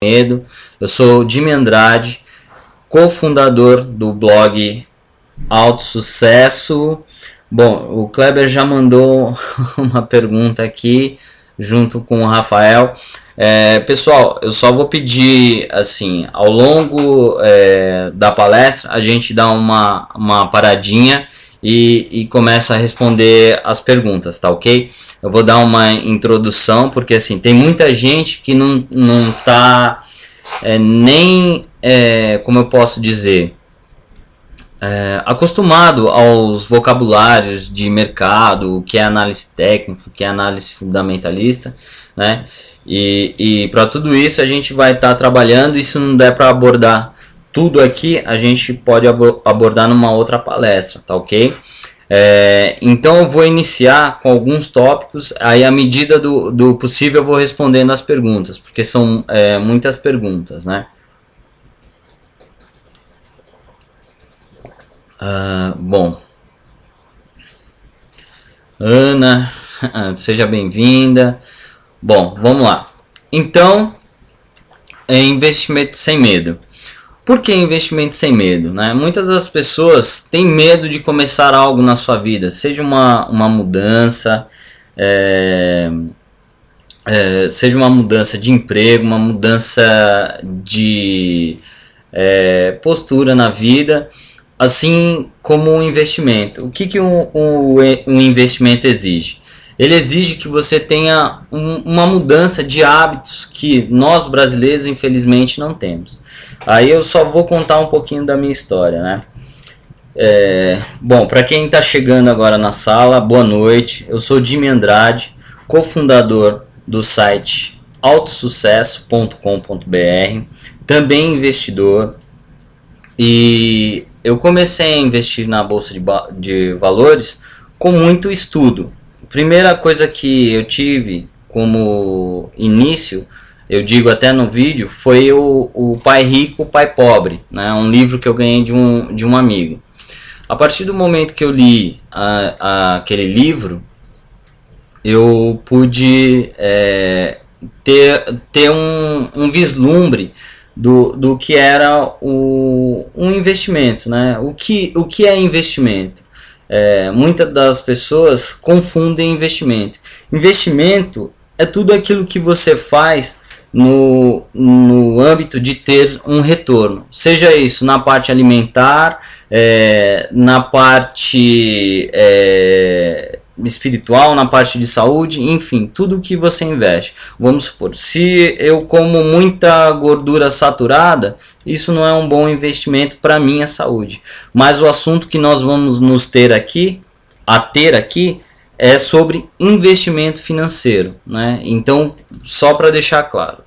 Medo. Eu sou o Jimmy Andrade, cofundador do blog Alto Sucesso. Bom, o Kleber já mandou uma pergunta aqui junto com o Rafael. Pessoal, eu só vou pedir assim, ao longo da palestra a gente dá uma paradinha e começa a responder as perguntas, tá ok? Eu vou dar uma introdução, porque assim, tem muita gente que não tá nem, como eu posso dizer, acostumado aos vocabulários de mercado, o que é análise técnica, o que é análise fundamentalista, né? E para tudo isso a gente vai estar trabalhando, e se não der para abordar tudo aqui, a gente pode abordar numa outra palestra, tá ok? Então eu vou iniciar com alguns tópicos, aí à medida do possível eu vou respondendo as perguntas, porque são muitas perguntas, né? Bom, Ana, seja bem-vinda. Bom, vamos lá. Então, investimento sem medo. Por que investimento sem medo, né? Muitas das pessoas têm medo de começar algo na sua vida, seja uma mudança, seja uma mudança de emprego, uma mudança de postura na vida, assim como um investimento. O que um investimento exige? Ele exige que você tenha uma mudança de hábitos que nós brasileiros infelizmente não temos. Aí eu só vou contar um pouquinho da minha história, né? Bom, para quem está chegando agora na sala, boa noite. Eu sou Jimmy Andrade, cofundador do site autossucesso.com.br, também investidor, e eu comecei a investir na bolsa de valores com muito estudo. A primeira coisa que eu tive como início, eu digo até no vídeo, foi o Pai Rico, Pai Pobre, né? Um livro que eu ganhei de um amigo. A partir do momento que eu li aquele livro, eu pude ter um vislumbre do que era um investimento, né? O que é investimento? Muitas das pessoas confundem investimento. Investimento é tudo aquilo que você faz no âmbito de ter um retorno, seja isso na parte alimentar, na parte espiritual, na parte de saúde, enfim, tudo que você investe. Vamos supor, se eu como muita gordura saturada, isso não é um bom investimento para minha saúde. Mas o assunto que nós vamos nos ter aqui é sobre investimento financeiro, né? Então, só para deixar claro,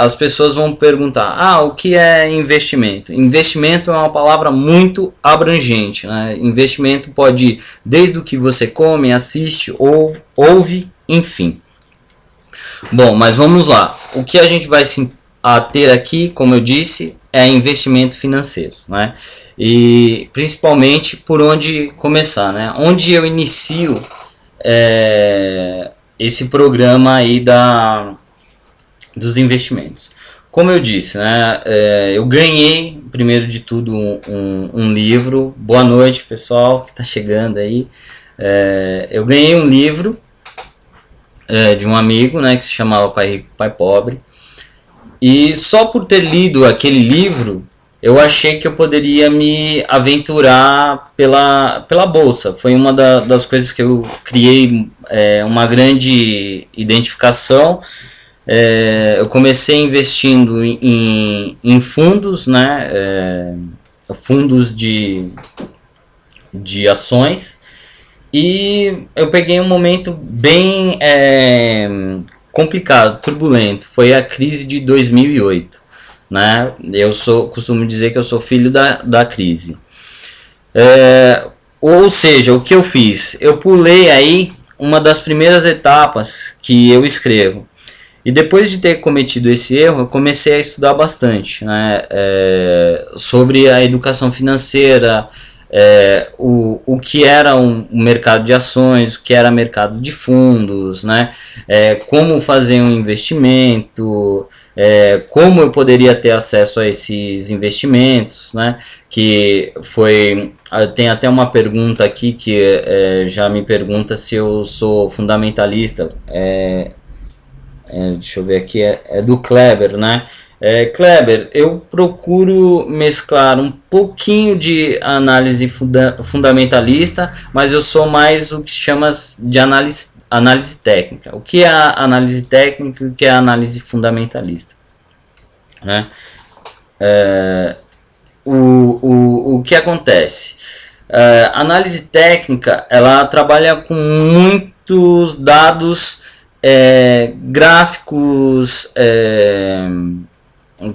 as pessoas vão perguntar: o que é investimento? Investimento é uma palavra muito abrangente, né? Investimento pode ir desde o que você come, assiste, ouve, enfim. Bom, mas vamos lá. O que a gente vai ter aqui, como eu disse, é investimento financeiro, né? E principalmente por onde começar, né? Onde eu inicio esse programa aí dos investimentos. Como eu disse, né? Eu ganhei, primeiro de tudo, um livro. Boa noite, pessoal que está chegando aí. Eu ganhei um livro de um amigo, né? Que se chamava Pai Rico, Pai Pobre. E só por ter lido aquele livro, eu achei que eu poderia me aventurar pela bolsa. Foi uma das coisas que eu criei uma grande identificação. Eu comecei investindo em fundos, né? Fundos de ações. E eu peguei um momento bem complicado, turbulento. Foi a crise de 2008. Né? Costumo dizer que eu sou filho da crise. Ou seja, o que eu fiz? Eu pulei aí uma das primeiras etapas que eu escrevo. E depois de ter cometido esse erro, eu comecei a estudar bastante, né? Sobre a educação financeira, o que era o mercado de ações, o que era mercado de fundos, né? Como fazer um investimento, como eu poderia ter acesso a esses investimentos, né? Que foi, tem até uma pergunta aqui que já me pergunta se eu sou fundamentalista. Deixa eu ver aqui, é do Kleber, né? Kleber, eu procuro mesclar um pouquinho de análise fundamentalista, mas eu sou mais o que se chama de análise técnica. O que é a análise técnica e o que é a análise fundamentalista, né? O que acontece? A análise técnica, ela trabalha com muitos dados gráficos,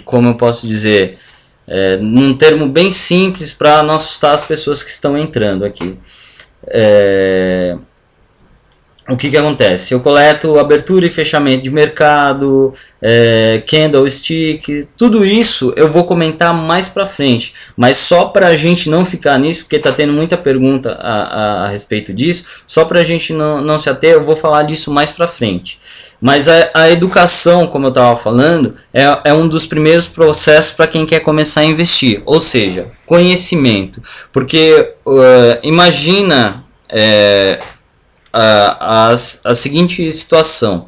como eu posso dizer, num termo bem simples para não assustar as pessoas que estão entrando aqui. O que acontece? Eu coleto abertura e fechamento de mercado, candlestick, tudo isso eu vou comentar mais para frente, mas só para a gente não ficar nisso, porque está tendo muita pergunta a respeito disso, só para a gente não se ater, eu vou falar disso mais para frente. Mas a educação, como eu estava falando, é um dos primeiros processos para quem quer começar a investir, ou seja, conhecimento, porque imagina a seguinte situação: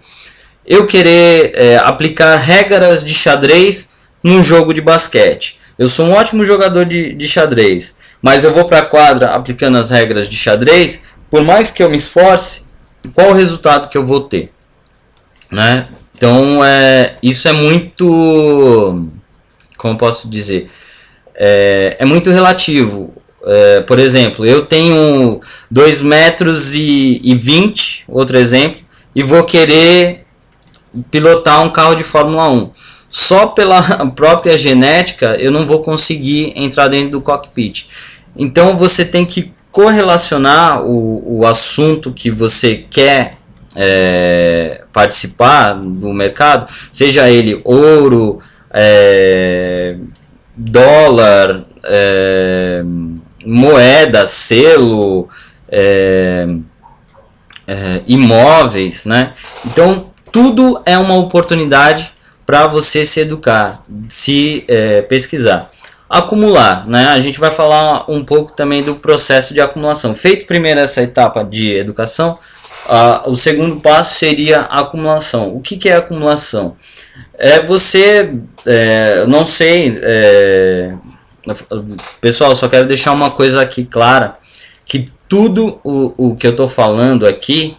eu querer aplicar regras de xadrez num jogo de basquete. Eu sou um ótimo jogador de xadrez, mas eu vou para a quadra aplicando as regras de xadrez, por mais que eu me esforce, qual o resultado que eu vou ter, né? Então isso é muito, como posso dizer, é muito relativo. Por exemplo, eu tenho 2,20 metros, outro exemplo, e vou querer pilotar um carro de Fórmula 1. Só pela própria genética eu não vou conseguir entrar dentro do cockpit. Então você tem que correlacionar o assunto que você quer participar do mercado, seja ele ouro, dólar, moeda, selo, imóveis, né? Então tudo é uma oportunidade para você se educar, se pesquisar. Acumular, né? A gente vai falar um pouco também do processo de acumulação. Feito primeiro essa etapa de educação, o segundo passo seria a acumulação. O que é acumulação? Você, não sei, pessoal, só quero deixar uma coisa aqui clara, que tudo o que eu estou falando aqui,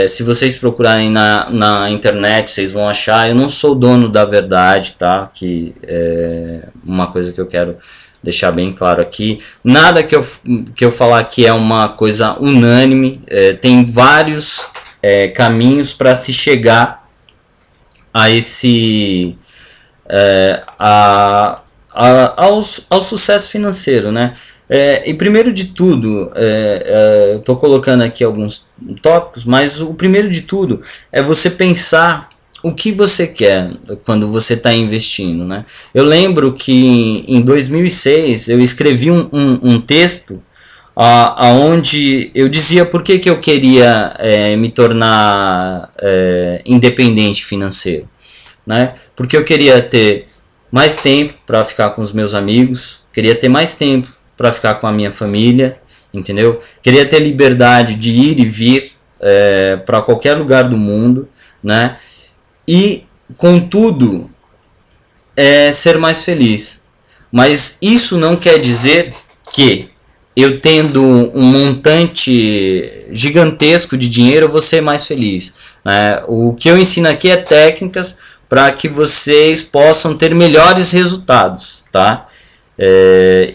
se vocês procurarem na internet, vocês vão achar. Eu não sou dono da verdade, tá? Que é uma coisa que eu quero deixar bem claro aqui. Nada que eu falar aqui é uma coisa unânime. Tem vários caminhos para se chegar a esse ao sucesso financeiro, né? E primeiro de tudo, eu estou colocando aqui alguns tópicos, mas o primeiro de tudo é você pensar o que você quer quando você está investindo, né? Eu lembro que em 2006 eu escrevi um texto onde eu dizia por que eu queria me tornar independente financeiro, né? Porque eu queria ter mais tempo para ficar com os meus amigos, queria ter mais tempo para ficar com a minha família, entendeu? Queria ter liberdade de ir e vir para qualquer lugar do mundo, né? E, contudo, ser mais feliz. Mas isso não quer dizer que eu tendo um montante gigantesco de dinheiro eu vou ser mais feliz, né? O que eu ensino aqui é técnicas para que vocês possam ter melhores resultados, tá?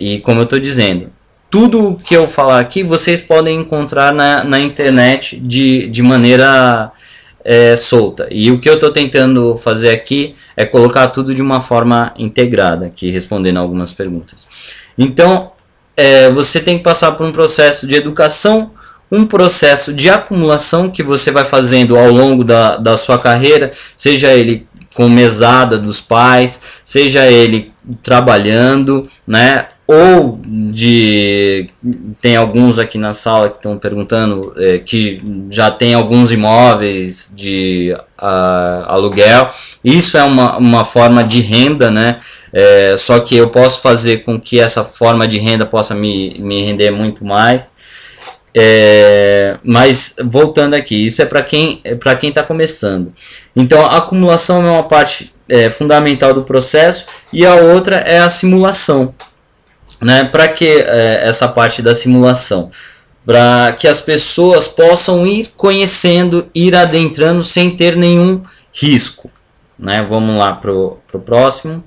E como eu estou dizendo, tudo que eu falar aqui vocês podem encontrar na internet de maneira solta. E o que eu estou tentando fazer aqui é colocar tudo de uma forma integrada, aqui respondendo algumas perguntas. Então, você tem que passar por um processo de educação, um processo de acumulação que você vai fazendo ao longo da sua carreira, seja ele com mesada dos pais, seja ele trabalhando, né? ou tem alguns aqui na sala que estão perguntando que já tem alguns imóveis de aluguel. Isso é uma forma de renda, né? Só que eu posso fazer com que essa forma de renda possa me render muito mais. Mas voltando aqui, isso é para quem está começando. Então a acumulação é uma parte fundamental do processo, e a outra é a simulação, né? Para que essa parte da simulação? Para que as pessoas possam ir conhecendo, ir adentrando sem ter nenhum risco, né? Vamos lá para o próximo.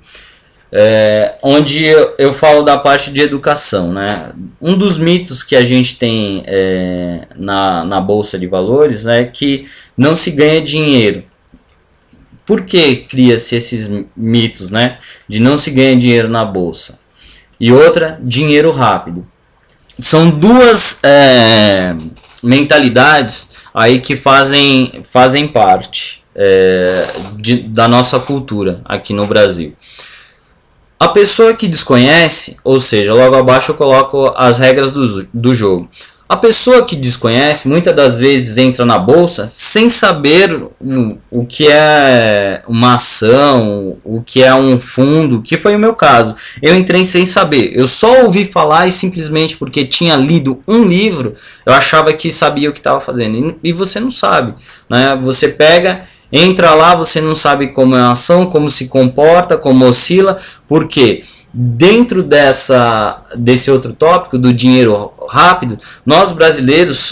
Onde eu falo da parte de educação, né? Um dos mitos que a gente tem na Bolsa de Valores é que não se ganha dinheiro. Por que cria-se esses mitos, né? De não se ganha dinheiro na Bolsa. E outra, dinheiro rápido. São duas mentalidades aí que fazem parte da nossa cultura aqui no Brasil. A pessoa que desconhece, ou seja, logo abaixo eu coloco as regras do jogo. A pessoa que desconhece, muitas das vezes entra na bolsa sem saber o que é uma ação, o que é um fundo, que foi o meu caso. Eu entrei sem saber, eu só ouvi falar e simplesmente porque tinha lido um livro, eu achava que sabia o que estava fazendo. E você não sabe, né? Você entra lá, você não sabe como é a ação, como se comporta, como oscila, porque dentro desse outro tópico do dinheiro rápido, nós brasileiros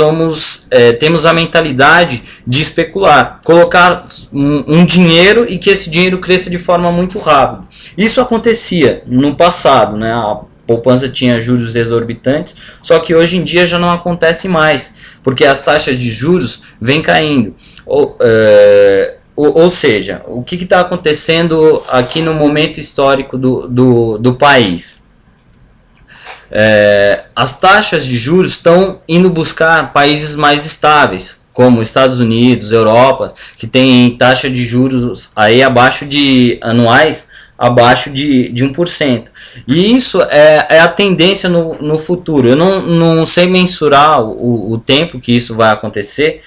temos a mentalidade de especular, colocar um dinheiro e que esse dinheiro cresça de forma muito rápida. Isso acontecia no passado, né? A poupança tinha juros exorbitantes, só que hoje em dia já não acontece mais, porque as taxas de juros vêm caindo. Ou seja, o que está acontecendo aqui no momento histórico do país? As taxas de juros estão indo buscar países mais estáveis, como Estados Unidos, Europa, que tem taxa de juros aí anuais abaixo de 1%. E isso é a tendência no futuro. Eu não sei mensurar o tempo que isso vai acontecer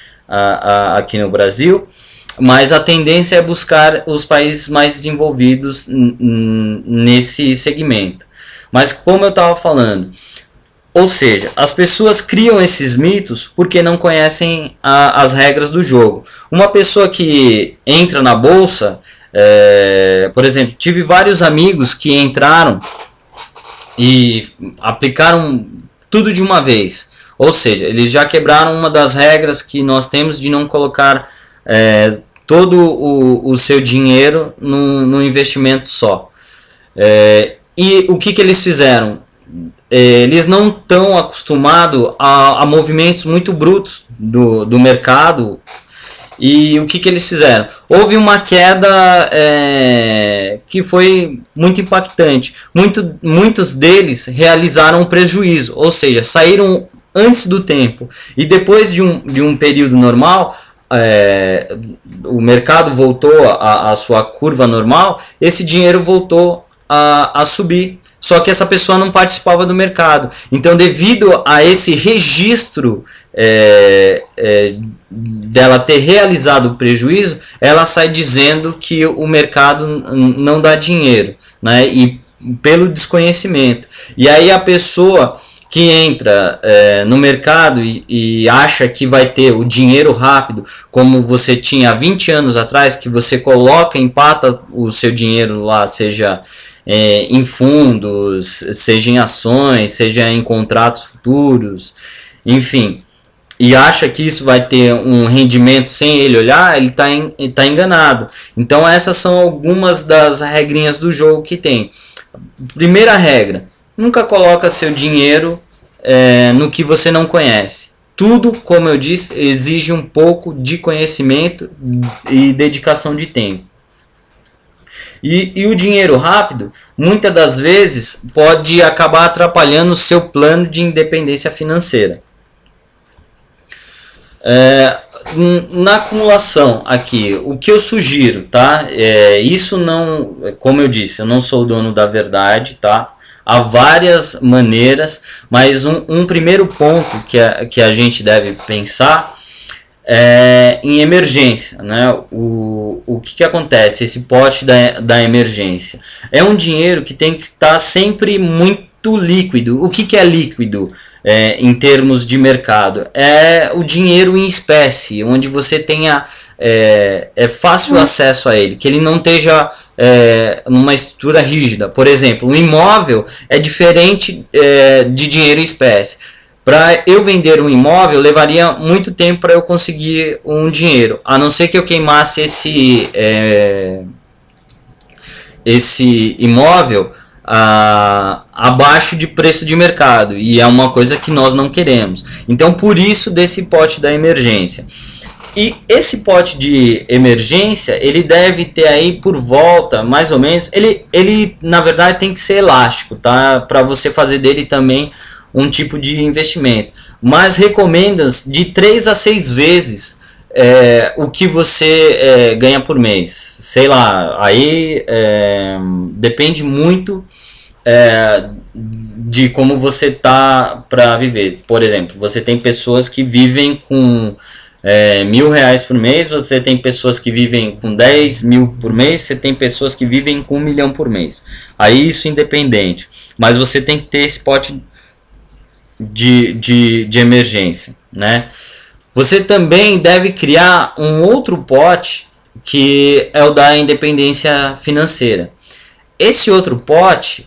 aqui no Brasil, mas a tendência é buscar os países mais desenvolvidos nesse segmento. Mas como eu estava falando, ou seja, as pessoas criam esses mitos porque não conhecem as regras do jogo. Uma pessoa que entra na bolsa, por exemplo, tive vários amigos que entraram e aplicaram tudo de uma vez. Ou seja, eles já quebraram uma das regras que nós temos de não colocar todo o seu dinheiro num investimento só. E o que eles fizeram? Eles não estão acostumados a movimentos muito brutos do mercado. E o que eles fizeram? Houve uma queda que foi muito impactante. Muitos deles realizaram um prejuízo, ou seja, saíram antes do tempo. E depois de um período normal, o mercado voltou à sua curva normal, esse dinheiro voltou a subir. Só que essa pessoa não participava do mercado. Então, devido a esse registro dela ter realizado o prejuízo, ela sai dizendo que o mercado não dá dinheiro, né? E pelo desconhecimento. E aí a pessoa que entra no mercado e acha que vai ter o dinheiro rápido, como você tinha há 20 anos atrás, que você coloca, empata o seu dinheiro lá, seja em fundos, seja em ações, seja em contratos futuros, enfim, e acha que isso vai ter um rendimento sem ele olhar, ele está enganado. Então essas são algumas das regrinhas do jogo que tem. Primeira regra: nunca coloca seu dinheiro no que você não conhece. Tudo, como eu disse, exige um pouco de conhecimento e dedicação de tempo. E o dinheiro rápido, muitas das vezes, pode acabar atrapalhando o seu plano de independência financeira. Na acumulação aqui, o que eu sugiro, tá? Isso não, como eu disse, eu não sou o dono da verdade, tá? há várias maneiras, mas um primeiro ponto que a gente deve pensar é em emergência, né? O que acontece? Esse pote da emergência é um dinheiro que tem que estar sempre muito líquido. O que é líquido em termos de mercado? É o dinheiro em espécie, onde você tenha fácil acesso a ele, que ele não esteja numa estrutura rígida. Por exemplo, um imóvel é diferente de dinheiro em espécie. Para eu vender um imóvel, levaria muito tempo para eu conseguir um dinheiro, a não ser que eu queimasse esse imóvel abaixo de preço de mercado, e é uma coisa que nós não queremos. Então, por isso desse pote da emergência. E esse pote de emergência, ele deve ter aí por volta, mais ou menos, ele na verdade tem que ser elástico, tá? Para você fazer dele também um tipo de investimento, mas recomenda-se de 3 a 6 vezes o que você ganha por mês. Sei lá, aí depende muito de como você tá para viver. Por exemplo, você tem pessoas que vivem com R$1.000 por mês, você tem pessoas que vivem com 10 mil por mês, você tem pessoas que vivem com 1 milhão por mês. Aí isso independente, mas você tem que ter esse pote de emergência, né? Você também deve criar um outro pote, que é o da independência financeira. Esse outro pote,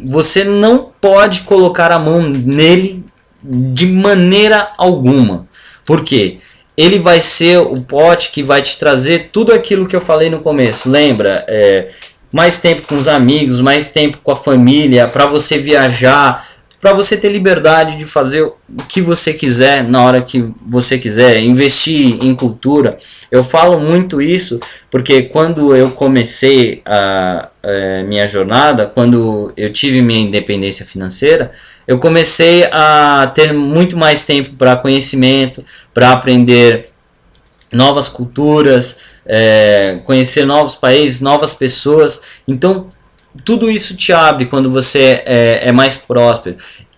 você não pode colocar a mão nele de maneira alguma. Por quê? Ele vai ser o pote que vai te trazer tudo aquilo que eu falei no começo. Lembra? Mais tempo com os amigos, mais tempo com a família, para você viajar, para você ter liberdade de fazer o que você quiser na hora que você quiser, investir em cultura. Eu falo muito isso porque quando eu comecei a minha jornada, quando eu tive minha independência financeira, eu comecei a ter muito mais tempo para conhecimento, para aprender novas culturas, conhecer novos países, novas pessoas. Então, tudo isso te abre quando você é mais próspero.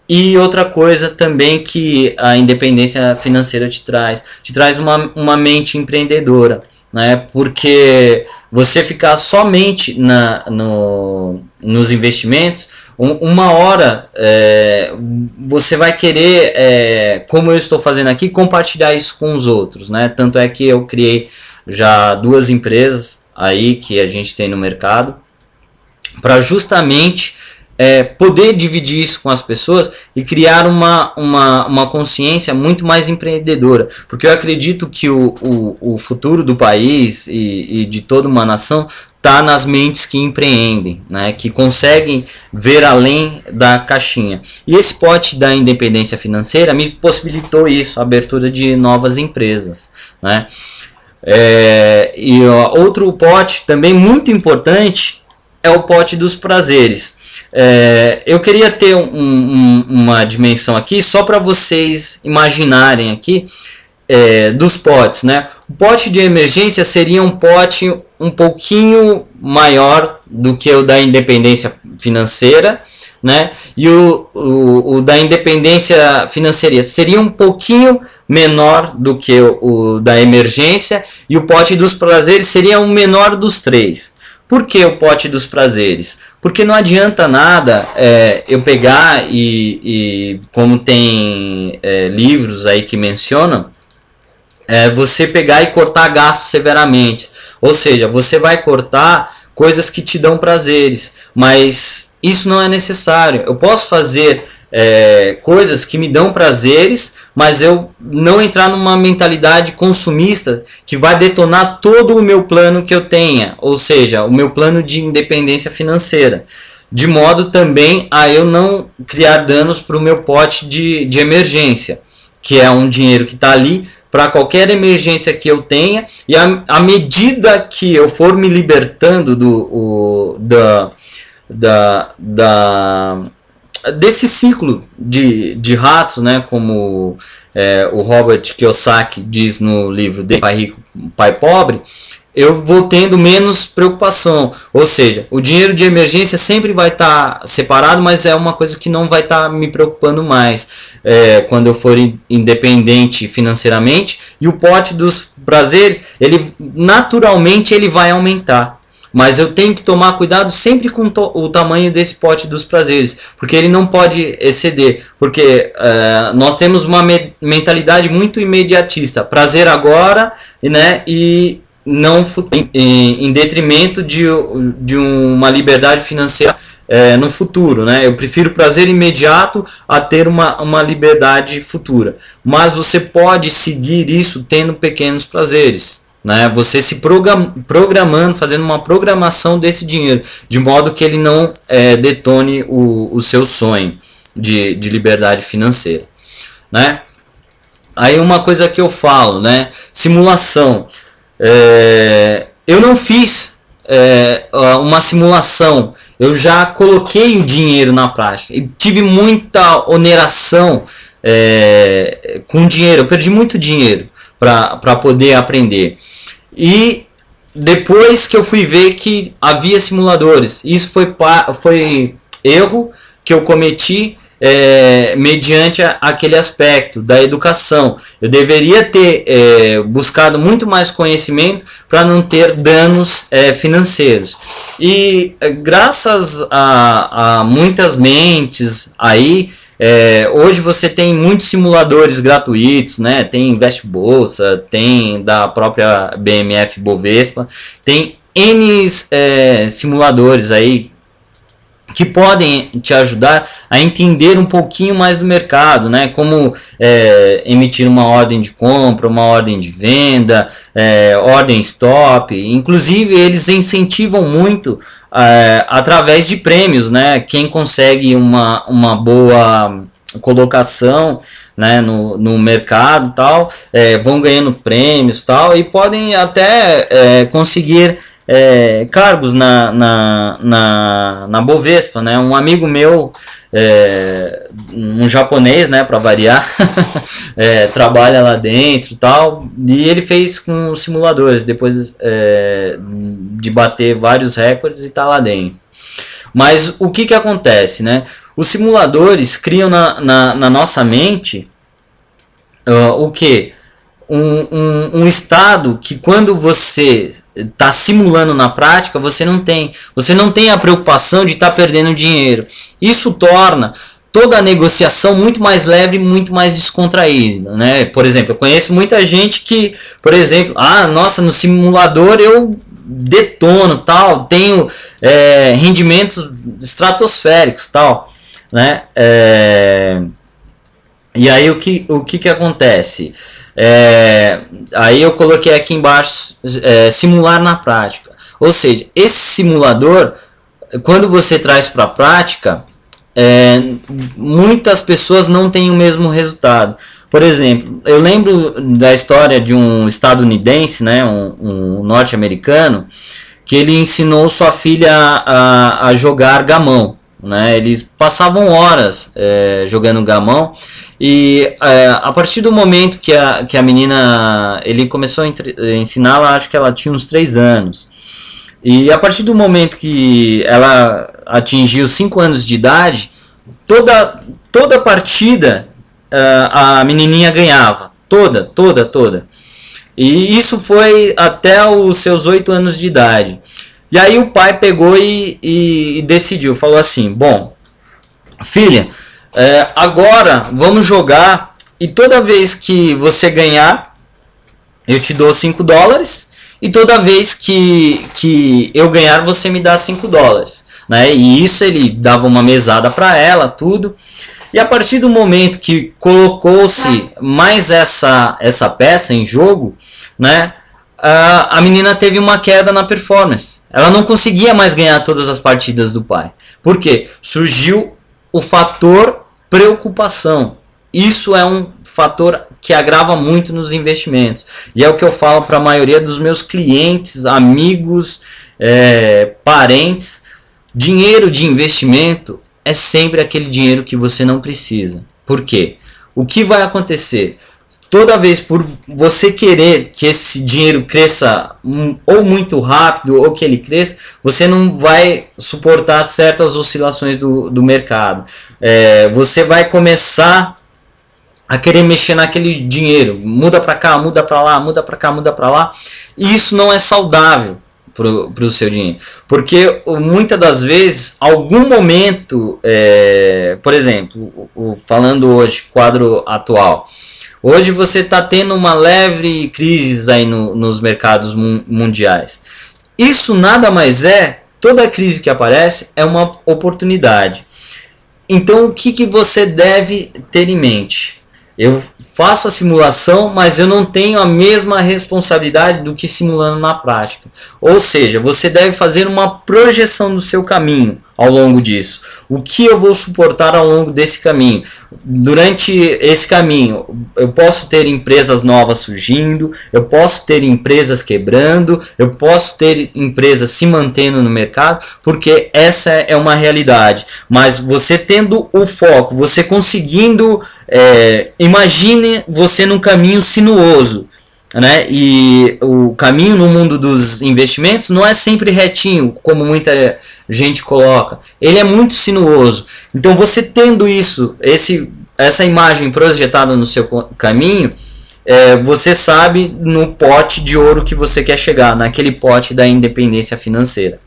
E outra coisa também que a independência financeira te traz uma mente empreendedora, né? Porque você ficar somente nos investimentos, uma hora você vai querer, como eu estou fazendo aqui, compartilhar isso com os outros, né? Tanto é que eu criei já 2 empresas aí que a gente tem no mercado, para justamente poder dividir isso com as pessoas e criar uma consciência muito mais empreendedora, porque eu acredito que o futuro do país e de toda uma nação está nas mentes que empreendem, né, que conseguem ver além da caixinha. E esse pote da independência financeira me possibilitou isso, a abertura de novas empresas, né? Outro pote também muito importante é o pote dos prazeres. Eu queria ter uma dimensão aqui só para vocês imaginarem aqui dos potes, né? O pote de emergência seria um pote um pouquinho maior do que o da independência financeira, né? E o da independência financeira seria um pouquinho menor do que o da emergência, e o pote dos prazeres seria o menor dos 3. Por que o pote dos prazeres? Porque não adianta nada eu pegar e como tem livros aí que mencionam, você pegar e cortar gastos severamente. Ou seja, você vai cortar coisas que te dão prazeres, mas isso não é necessário. Eu posso fazer coisas que me dão prazeres, mas eu não entrar numa mentalidade consumista que vai detonar todo o meu plano que eu tenha, ou seja, o meu plano de independência financeira, de modo também a eu não criar danos para o meu pote de emergência, que é um dinheiro que está ali para qualquer emergência que eu tenha, e à medida que eu for me libertando desse ciclo de ratos, né, como o Robert Kiyosaki diz no livro de Pai Rico, Pai Pobre, eu vou tendo menos preocupação. Ou seja, o dinheiro de emergência sempre vai estar separado, mas é uma coisa que não vai estar me preocupando mais quando eu for independente financeiramente. E o pote dos prazeres, ele naturalmente ele vai aumentar. Mas eu tenho que tomar cuidado sempre com o tamanho desse pote dos prazeres, porque ele não pode exceder, porque nós temos uma mentalidade muito imediatista, prazer agora, né, e não em detrimento de uma liberdade financeira no futuro, né? Eu prefiro prazer imediato a ter uma liberdade futura, mas você pode seguir isso tendo pequenos prazeres, né? Você se programando, fazendo uma programação desse dinheiro, de modo que ele não detone o seu sonho de liberdade financeira, né? Aí uma coisa que eu falo, né? Simulação. Eu não fiz uma simulação, eu já coloquei o dinheiro na prática e tive muita oneração com dinheiro, eu perdi muito dinheiro para poder aprender. E depois que eu fui ver que havia simuladores, isso foi erro que eu cometi mediante aquele aspecto da educação. Eu deveria ter buscado muito mais conhecimento para não ter danos financeiros. E graças a muitas mentes aí, hoje você tem muitos simuladores gratuitos, né? Tem Invest Bolsa, tem da própria BMF Bovespa, tem N simuladores aí que podem te ajudar a entender um pouquinho mais do mercado, né? Como emitir uma ordem de compra, uma ordem de venda, ordem stop. Inclusive eles incentivam muito através de prêmios, né? Quem consegue uma boa colocação, né, no mercado, tal, vão ganhando prêmios, tal, e podem até conseguir cargos na Bovespa, né? Um amigo meu, um japonês, né, para variar, trabalha lá dentro, tal, e ele fez com simuladores depois de bater vários recordes e tá lá dentro. Mas o que acontece, né? Os simuladores criam na nossa mente o que? Um estado que quando você está simulando na prática, você não tem a preocupação de estar perdendo dinheiro. Isso torna toda a negociação muito mais leve e muito mais descontraída, né? Por exemplo, eu conheço muita gente que, por exemplo, nossa, no simulador eu detono, tal, tenho rendimentos estratosféricos, tal, né? E aí o que acontece? Aí eu coloquei aqui embaixo simular na prática. Ou seja, esse simulador, quando você traz para a prática, muitas pessoas não têm o mesmo resultado. Por exemplo, eu lembro da história de um estadunidense, né, um norte-americano, que ele ensinou sua filha a jogar gamão, né? Eles passavam horas jogando gamão. E a partir do momento que a menina, ele começou a ensiná-la, acho que ela tinha uns 3 anos. E a partir do momento que ela atingiu 5 anos de idade, toda partida a menininha ganhava. Toda. E isso foi até os seus 8 anos de idade. E aí o pai pegou e decidiu, falou assim, bom, filha, agora vamos jogar e toda vez que você ganhar eu te dou $5 e toda vez que eu ganhar você me dá $5, né? E isso ele dava uma mesada para ela, tudo. E a partir do momento que colocou-se mais essa peça em jogo, né, a menina teve uma queda na performance. Ela não conseguia mais ganhar todas as partidas do pai. Por quê? Surgiu o fator preocupação. Isso é um fator que agrava muito nos investimentos. E é o que eu falo para a maioria dos meus clientes, amigos, parentes. Dinheiro de investimento é sempre aquele dinheiro que você não precisa. Por quê? O que vai acontecer? toda vez por você querer que esse dinheiro cresça ou muito rápido ou que ele cresça, você não vai suportar certas oscilações do mercado. Você vai começar a querer mexer naquele dinheiro, muda para cá, muda para lá, muda para cá, muda para lá, e isso não é saudável para o seu dinheiro, porque muitas das vezes, algum momento, por exemplo, falando hoje, quadro atual, hoje você está tendo uma leve crise aí nos mercados mundiais. Isso nada mais toda crise que aparece é uma oportunidade. Então o que você deve ter em mente? Eu faço a simulação, mas eu não tenho a mesma responsabilidade do que simulando na prática. Ou seja, você deve fazer uma projeção do seu caminho ao longo disso. O que eu vou suportar ao longo desse caminho? Durante esse caminho, eu posso ter empresas novas surgindo, eu posso ter empresas quebrando, eu posso ter empresas se mantendo no mercado, porque essa é uma realidade. Mas você tendo o foco, você conseguindo, imagine você num caminho sinuoso, né? E o caminho no mundo dos investimentos não é sempre retinho, como muita gente coloca. Ele é muito sinuoso. Então você tendo essa imagem projetada no seu caminho, você sabe no pote de ouro que você quer chegar, naquele pote da independência financeira,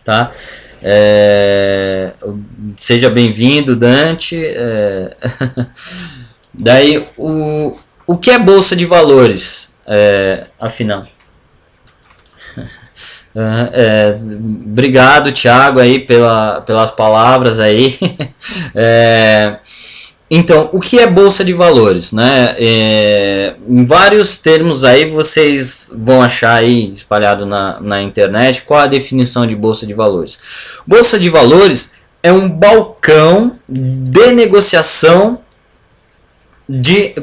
tá? Seja bem-vindo, Dante. Daí o que é bolsa de valores, afinal? Obrigado, Thiago, aí pelas palavras aí. Então, o que é bolsa de valores, né? Em vários termos aí vocês vão achar aí espalhado na internet qual a definição de bolsa de valores. Bolsa de valores é um balcão de negociação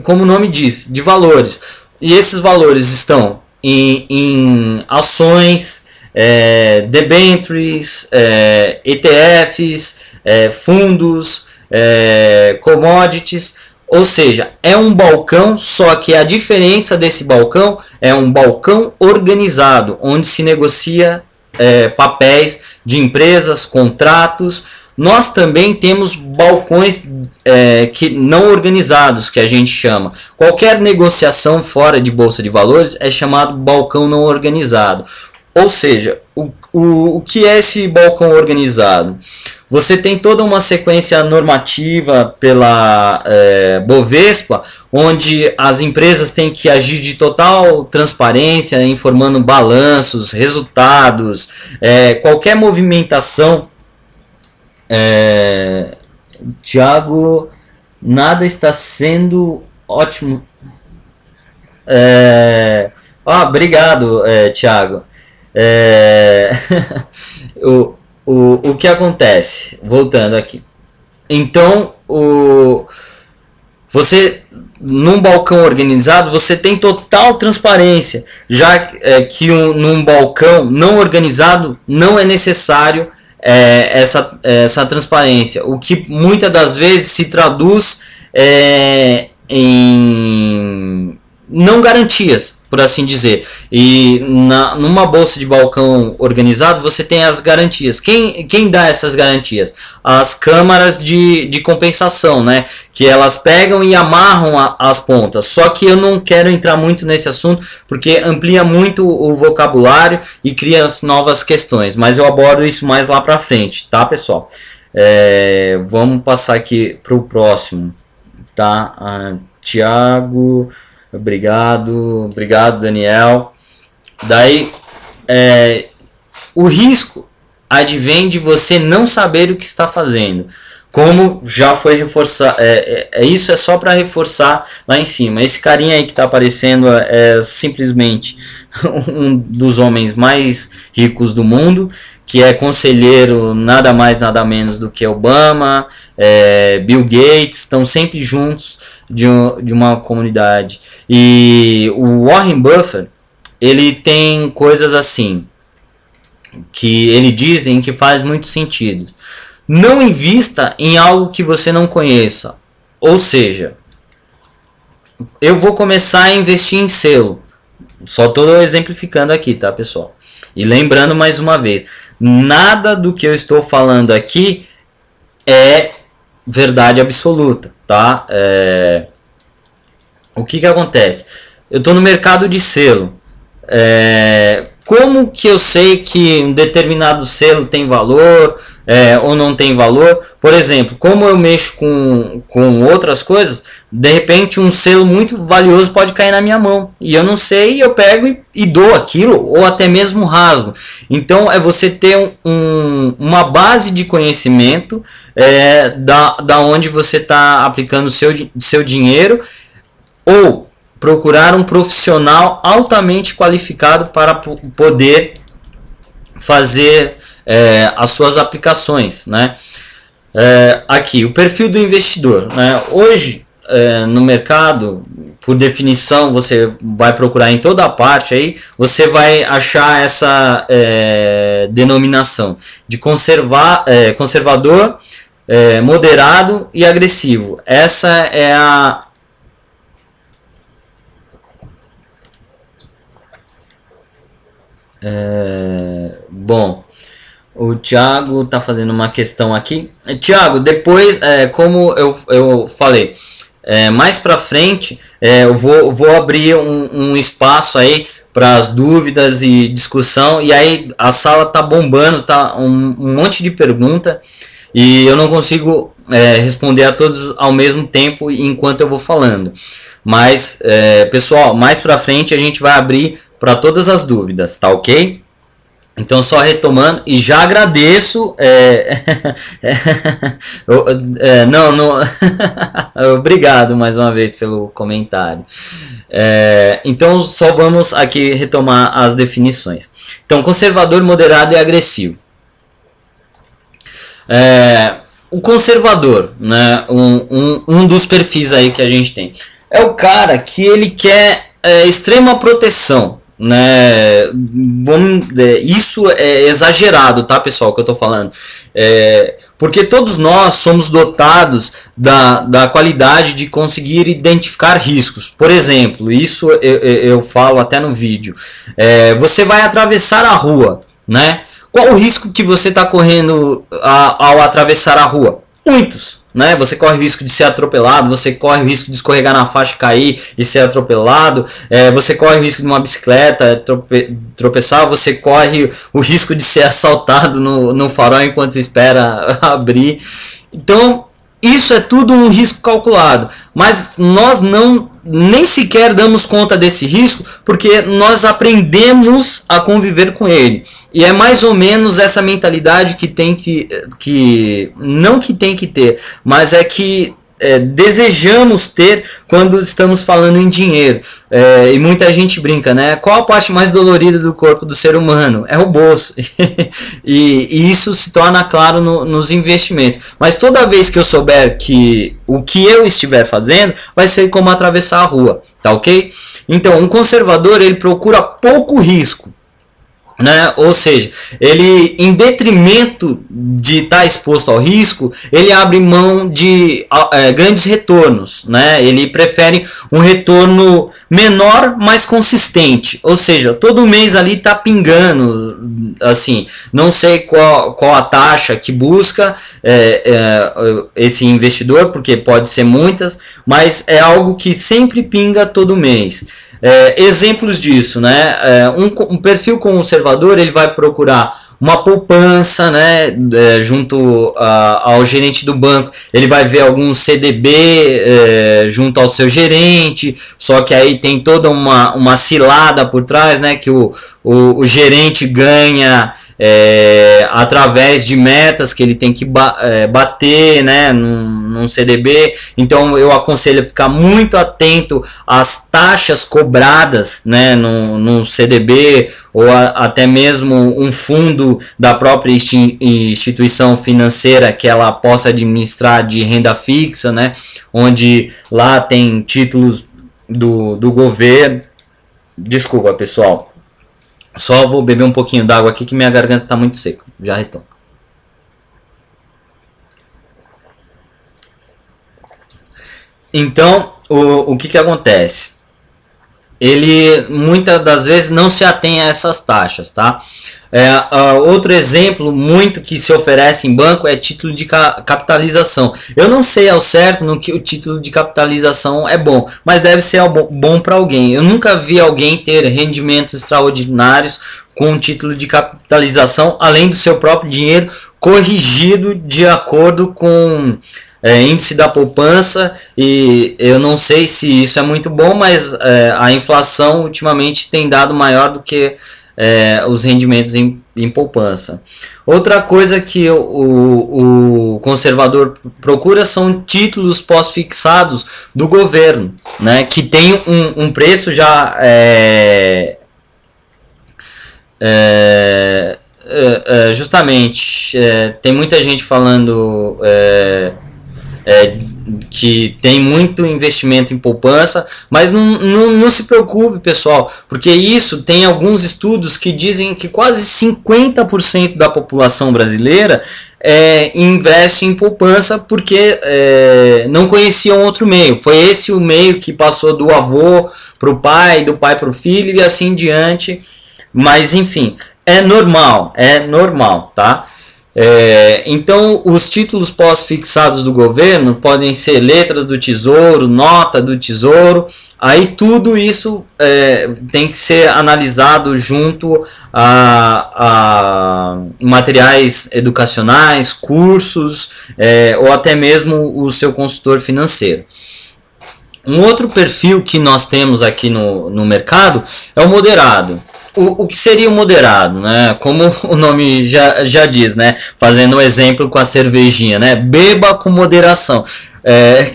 como o nome diz, de valores. E esses valores estão em ações, debentures, ETFs, fundos, commodities, ou seja, é um balcão, só que a diferença desse balcão é um balcão organizado, onde se negocia papéis de empresas, contratos. Nós também temos balcões que não organizados, que a gente chama. Qualquer negociação fora de bolsa de valores é chamado balcão não organizado. Ou seja, o que é esse balcão organizado? Você tem toda uma sequência normativa pela Bovespa, onde as empresas têm que agir de total transparência, informando balanços, resultados, qualquer movimentação. Thiago, nada está sendo ótimo. Obrigado, Thiago. O que acontece? Voltando aqui. Então, você num balcão organizado você tem total transparência, já que num balcão não organizado não é necessário essa transparência, o que muitas das vezes se traduz em não garantias, por assim dizer. E numa bolsa de balcão organizado você tem as garantias. Quem dá essas garantias? As câmaras de compensação, né? Que elas pegam e amarram as pontas. Só que eu não quero entrar muito nesse assunto porque amplia muito o vocabulário e cria as novas questões, mas eu abordo isso mais lá pra frente, tá, pessoal? Vamos passar aqui pro próximo, tá? Tiago, obrigado, Daniel. Daí, o risco advém de você não saber o que está fazendo. Como já foi reforçado, isso é só para reforçar lá em cima. Esse carinha aí que está aparecendo é simplesmente um dos homens mais ricos do mundo, que é conselheiro nada mais nada menos do que Obama, Bill Gates, estão sempre juntos de uma comunidade. E o Warren Buffett, ele tem coisas assim que ele dizem que faz muito sentido. Não invista em algo que você não conheça. Ou seja, eu vou começar a investir em selo. Só estou exemplificando aqui, tá, pessoal? E lembrando mais uma vez, nada do que eu estou falando aqui é verdade absoluta, tá? O que acontece? Eu estou no mercado de selo. Como que eu sei que um determinado selo tem valor ou não tem valor? Por exemplo, como eu mexo com outras coisas, de repente um selo muito valioso pode cair na minha mão e eu não sei, eu pego e dou aquilo, ou até mesmo rasgo. Então é você ter uma base de conhecimento da onde você está aplicando o seu dinheiro, ou procurar um profissional altamente qualificado para poder fazer as suas aplicações, né? Aqui, o perfil do investidor, né? Hoje, no mercado, por definição, você vai procurar em toda a parte, aí você vai achar essa denominação de conservador, moderado e agressivo. Essa é a bom, o Thiago está fazendo uma questão aqui. Thiago, depois, como eu falei, mais para frente eu vou abrir um espaço aí para as dúvidas e discussão. E aí a sala tá bombando, tá um monte de pergunta e eu não consigo responder a todos ao mesmo tempo enquanto eu vou falando. Mas, pessoal, mais para frente a gente vai abrir para todas as dúvidas, tá ok? Então, só retomando, e já agradeço. Não, obrigado mais uma vez pelo comentário. Então, só vamos aqui retomar as definições. Então, conservador, moderado e agressivo. O conservador, né, um dos perfis aí que a gente tem, é o cara que ele quer extrema proteção. Né, isso é exagerado, tá, pessoal, que eu tô falando, porque todos nós somos dotados da qualidade de conseguir identificar riscos. Por exemplo, isso eu falo até no vídeo, você vai atravessar a rua, né? Qual o risco que você está correndo ao atravessar a rua? Muitos. Né? Você corre o risco de ser atropelado, você corre o risco de escorregar na faixa, cair e ser atropelado, você corre o risco de uma bicicleta tropeçar, você corre o risco de ser assaltado no farol enquanto espera abrir. Então, isso é tudo um risco calculado, mas nós nem sequer damos conta desse risco porque nós aprendemos a conviver com ele. E é mais ou menos essa mentalidade que tem não que tem que ter, mas é que desejamos ter quando estamos falando em dinheiro. E muita gente brinca, né? Qual a parte mais dolorida do corpo do ser humano? É o bolso. e isso se torna claro nos investimentos. Mas toda vez que eu souber que o que eu estiver fazendo vai ser como atravessar a rua, tá ok? Então, um conservador, ele procura pouco risco. Né? Ou seja, ele, em detrimento de estar exposto ao risco, ele abre mão de grandes retornos, né? Ele prefere um retorno menor, mas consistente, ou seja, todo mês ali está pingando, assim, não sei qual a taxa que busca esse investidor, porque pode ser muitas, mas é algo que sempre pinga todo mês. Exemplos disso, né? Um perfil conservador, ele vai procurar uma poupança, né, junto ao gerente do banco. Ele vai ver algum CDB junto ao seu gerente, só que aí tem toda uma cilada por trás, né, que o gerente ganha através de metas que ele tem que bater, né, num CDB. Então eu aconselho a ficar muito atento às taxas cobradas, né, num CDB, ou até mesmo um fundo da própria instituição financeira que ela possa administrar de renda fixa, né, onde lá tem títulos do governo. Desculpa, pessoal. Só vou beber um pouquinho d'água aqui que minha garganta está muito seca. Já retorno. Então, o que acontece? Ele muitas das vezes não se atém a essas taxas, tá? Outro exemplo muito que se oferece em banco é título de capitalização. Eu não sei ao certo no que o título de capitalização é bom, mas deve ser bom para alguém. Eu nunca vi alguém ter rendimentos extraordinários com título de capitalização, além do seu próprio dinheiro corrigido de acordo com índice da poupança, e eu não sei se isso é muito bom, mas a inflação ultimamente tem dado maior do que os rendimentos em poupança. Outra coisa que o conservador procura são títulos pós-fixados do governo, né, que tem um preço já justamente tem muita gente falando que tem muito investimento em poupança, mas não se preocupe, pessoal, porque isso tem alguns estudos que dizem que quase 50% da população brasileira investe em poupança porque não conheciam outro meio. Foi esse o meio que passou do avô para o pai, do pai para o filho e assim diante. Mas enfim, é normal, tá? Então, os títulos pós-fixados do governo podem ser letras do tesouro, nota do tesouro. Aí tudo isso tem que ser analisado junto a materiais educacionais, cursos, ou até mesmo o seu consultor financeiro. Um outro perfil que nós temos aqui no mercado é o moderado. O que seria o moderado, né? Como o nome já diz, né? Fazendo um exemplo com a cervejinha, né? Beba com moderação.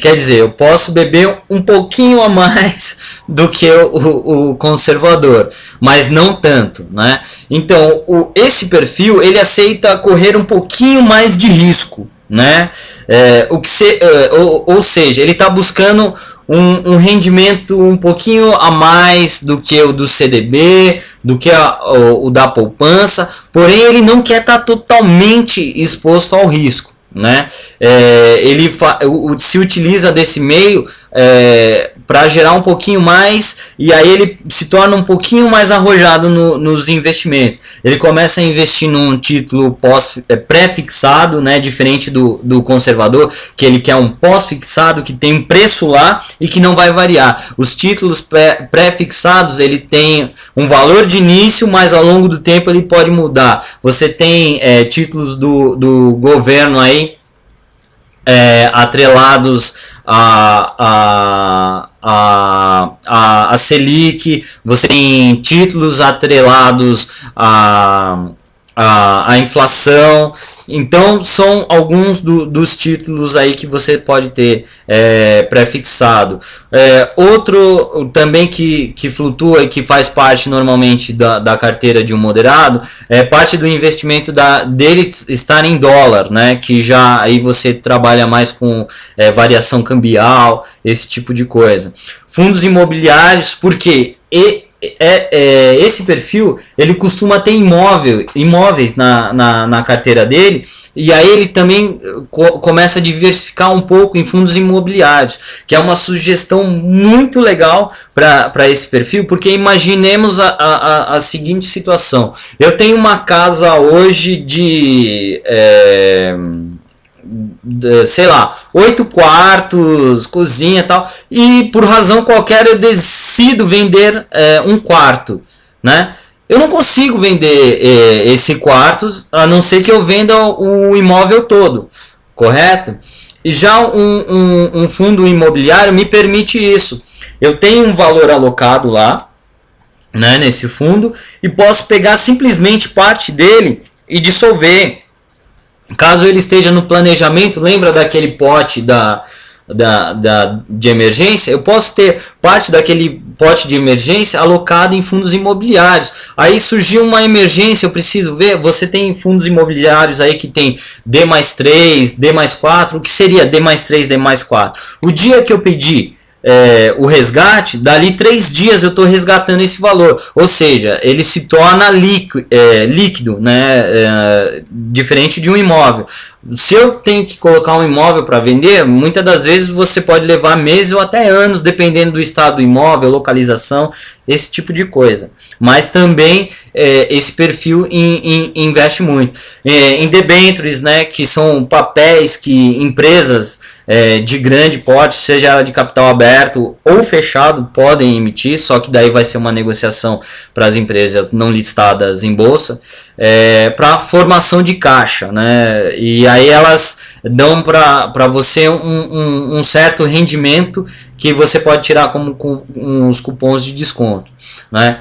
Quer dizer, eu posso beber um pouquinho a mais do que o conservador, mas não tanto, né? Então, esse perfil, ele aceita correr um pouquinho mais de risco, né? Ou seja, ele está buscando um rendimento um pouquinho a mais do que o do CDB, do que o da poupança, porém ele não quer estar totalmente exposto ao risco, né? Ele se utiliza desse meio para gerar um pouquinho mais, e aí ele se torna um pouquinho mais arrojado nos investimentos. Ele começa a investir num título pré-fixado, né, diferente do conservador, que ele quer um pós-fixado que tem um preço lá e que não vai variar. Os títulos pré-fixados, ele tem um valor de início, mas ao longo do tempo ele pode mudar. Você tem títulos do governo aí atrelados a Selic, você tem títulos atrelados a inflação. Então são alguns dos títulos aí que você pode ter pré-fixado. Outro também que flutua e que faz parte normalmente da carteira de um moderado é parte do investimento dele estar em dólar, né? Que já aí você trabalha mais com variação cambial, esse tipo de coisa. Fundos imobiliários, porque esse perfil ele costuma ter imóveis na carteira dele, e aí ele também começa a diversificar um pouco em fundos imobiliários, que é uma sugestão muito legal para esse perfil, porque imaginemos a seguinte situação: eu tenho uma casa hoje de sei lá, 8 quartos, cozinha e tal, e por razão qualquer eu decido vender um quarto, né? Eu não consigo vender esse quarto, a não ser que eu venda o imóvel todo, correto? E já um fundo imobiliário me permite isso. Eu tenho um valor alocado lá, né, nesse fundo, e posso pegar simplesmente parte dele e dissolver. Caso ele esteja no planejamento, lembra daquele pote de emergência? Eu posso ter parte daquele pote de emergência alocado em fundos imobiliários. Aí surgiu uma emergência, eu preciso ver. Você tem fundos imobiliários aí que tem D+3, D+4. O que seria D+3, D+4? O dia que eu pedir o resgate, dali 3 dias eu estou resgatando esse valor, ou seja, ele se torna líquido, né? Diferente de um imóvel. Se eu tenho que colocar um imóvel para vender, muitas das vezes você pode levar meses ou até anos, dependendo do estado do imóvel, localização, esse tipo de coisa. Mas também esse perfil investe muito em debêntures, né, que são papéis que empresas de grande porte, seja ela de capital aberto ou fechado, podem emitir, só que daí vai ser uma negociação para as empresas não listadas em bolsa, para formação de caixa, né? E aí elas dão para você um certo rendimento que você pode tirar como com uns cupons de desconto, né?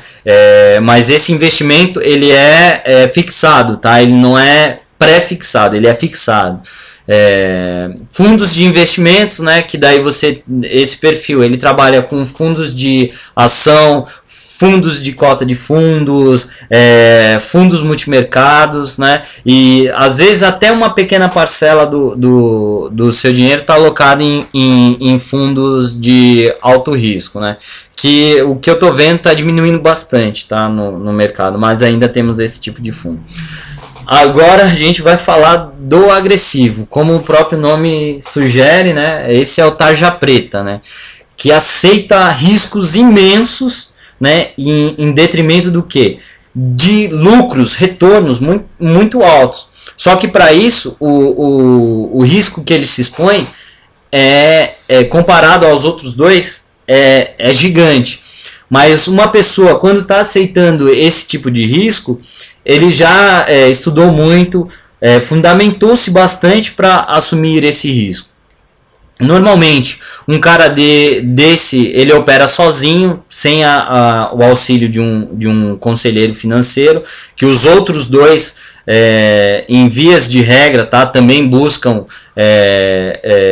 Mas esse investimento ele é fixado, tá? Ele não é pré-fixado, ele é fixado. Fundos de investimentos, né? Que daí esse perfil ele trabalha com fundos de ação, fundos de cota de fundos, fundos multimercados, né? E às vezes até uma pequena parcela do seu dinheiro está alocado em fundos de alto risco, né? Que o que eu estou vendo está diminuindo bastante, tá? No mercado, mas ainda temos esse tipo de fundo. Agora a gente vai falar do agressivo, como o próprio nome sugere, né? Esse é o tarja preta, né? Que aceita riscos imensos, né, em detrimento do que? De lucros, retornos muito, muito altos. Só que para isso o risco que ele se expõe comparado aos outros dois é gigante. Mas uma pessoa, quando está aceitando esse tipo de risco, ele já estudou muito, fundamentou-se bastante para assumir esse risco. Normalmente, um cara desse, ele opera sozinho, sem o auxílio de um conselheiro financeiro, que os outros dois, em vias de regra, tá, também buscam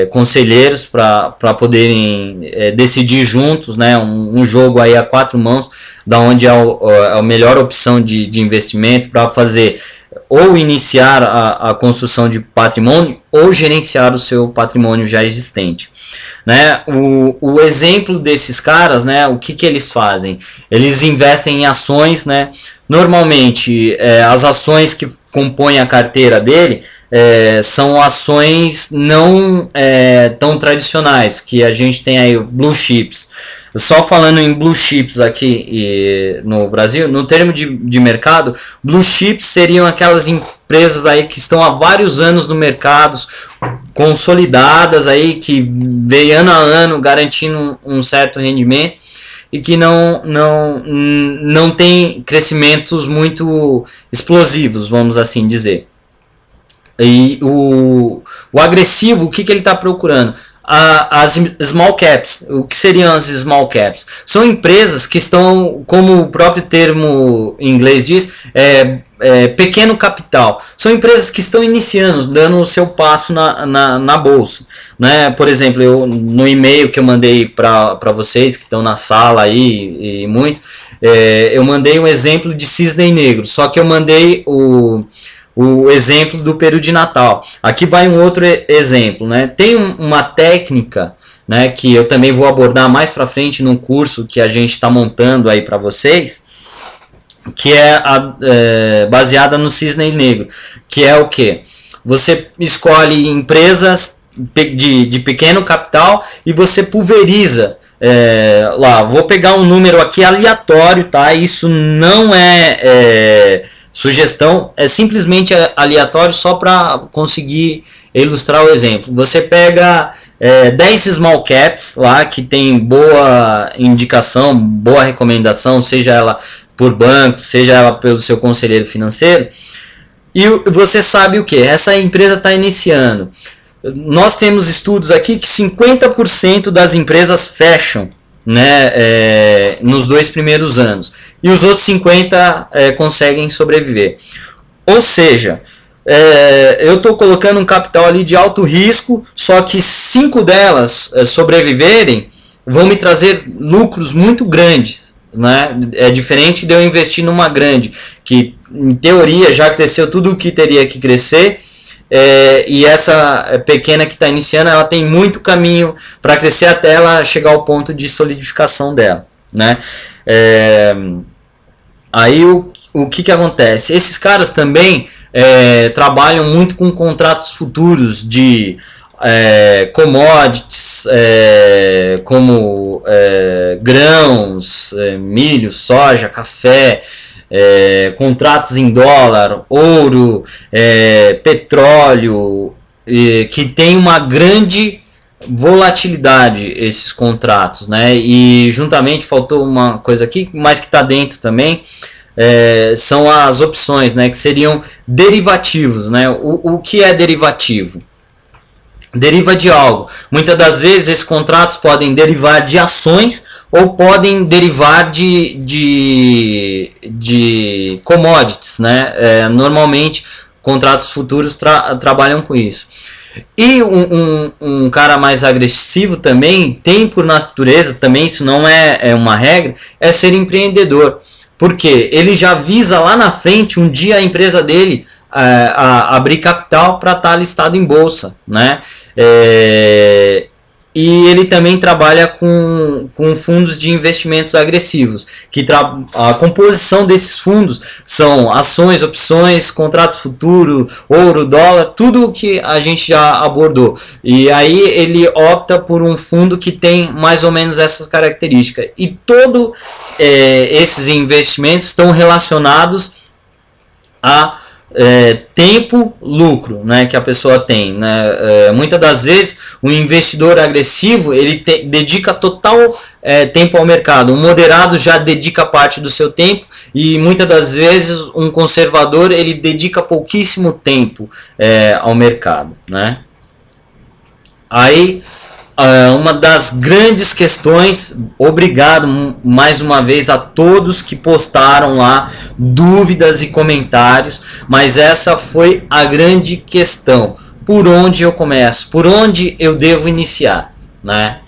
conselheiros para poderem decidir juntos, né, um jogo aí a 4 mãos, da onde é a melhor opção de investimento para fazer ou iniciar a construção de patrimônio ou gerenciar o seu patrimônio já existente, né? O exemplo desses caras, né, o que eles fazem? Eles investem em ações, né? Normalmente as ações que compõem a carteira dele são ações não tão tradicionais, que a gente tem aí blue chips. Só falando em blue chips aqui no Brasil, no termo de mercado, blue chips seriam aquelas empresas aí que estão há vários anos no mercado, consolidadas aí, que vem ano a ano garantindo um certo rendimento e que não tem crescimentos muito explosivos, vamos assim dizer. E o agressivo, o que ele está procurando? As small caps. O que seriam as small caps? São empresas que estão, como o próprio termo em inglês diz, pequeno capital. São empresas que estão iniciando, dando o seu passo na bolsa, né? Por exemplo, no e-mail que eu mandei para vocês que estão na sala aí, e muitos, eu mandei um exemplo de cisne negro, só que eu mandei o exemplo do peru de Natal. Aqui vai um outro exemplo, né? Tem uma técnica, né, que eu também vou abordar mais para frente num curso que a gente está montando aí para vocês, que é baseada no cisne negro, que é o que? Você escolhe empresas de pequeno capital e você pulveriza lá. Vou pegar um número aqui aleatório, tá? Isso não é sugestão, é simplesmente aleatório só para conseguir ilustrar o exemplo. Você pega 10 small caps lá que tem boa indicação, boa recomendação, seja ela por banco, seja ela pelo seu conselheiro financeiro, e você sabe o que? Essa empresa está iniciando. Nós temos estudos aqui que 50% das empresas fecham, né, nos 2 primeiros anos, e os outros 50% conseguem sobreviver. Ou seja, eu estou colocando um capital ali de alto risco, só que 5 delas sobreviverem vão me trazer lucros muito grandes, né? É diferente de eu investir numa grande que em teoria já cresceu tudo o que teria que crescer e essa pequena que está iniciando, ela tem muito caminho para crescer até ela chegar ao ponto de solidificação dela, né? Aí o que acontece? Esses caras também trabalham muito com contratos futuros de commodities, como grãos, milho, soja, café, contratos em dólar, ouro, petróleo, que tem uma grande volatilidade esses contratos, né? E juntamente faltou uma coisa aqui, mas que está dentro também, são as opções, né? Que seriam derivativos, né? O que é derivativo? Deriva de algo. Muitas das vezes esses contratos podem derivar de ações ou podem derivar de commodities, né? Normalmente contratos futuros trabalham com isso. E um cara mais agressivo também tem por natureza, também isso não é uma regra, é ser empreendedor. Porque ele já visa lá na frente um dia a empresa dele abrir capital para estar listado em bolsa, né? E ele também trabalha com fundos de investimentos agressivos, que a composição desses fundos são ações, opções, contratos futuros, ouro, dólar, tudo o que a gente já abordou. E aí ele opta por um fundo que tem mais ou menos essas características. E todos esses investimentos estão relacionados a tempo, lucro, né, que a pessoa tem, né? Muitas das vezes o investidor agressivo ele dedica total tempo ao mercado, o moderado já dedica parte do seu tempo e muitas das vezes um conservador ele dedica pouquíssimo tempo ao mercado, né? Aí uma das grandes questões, obrigado mais uma vez a todos que postaram lá dúvidas e comentários, mas essa foi a grande questão, por onde eu começo, por onde eu devo iniciar, né?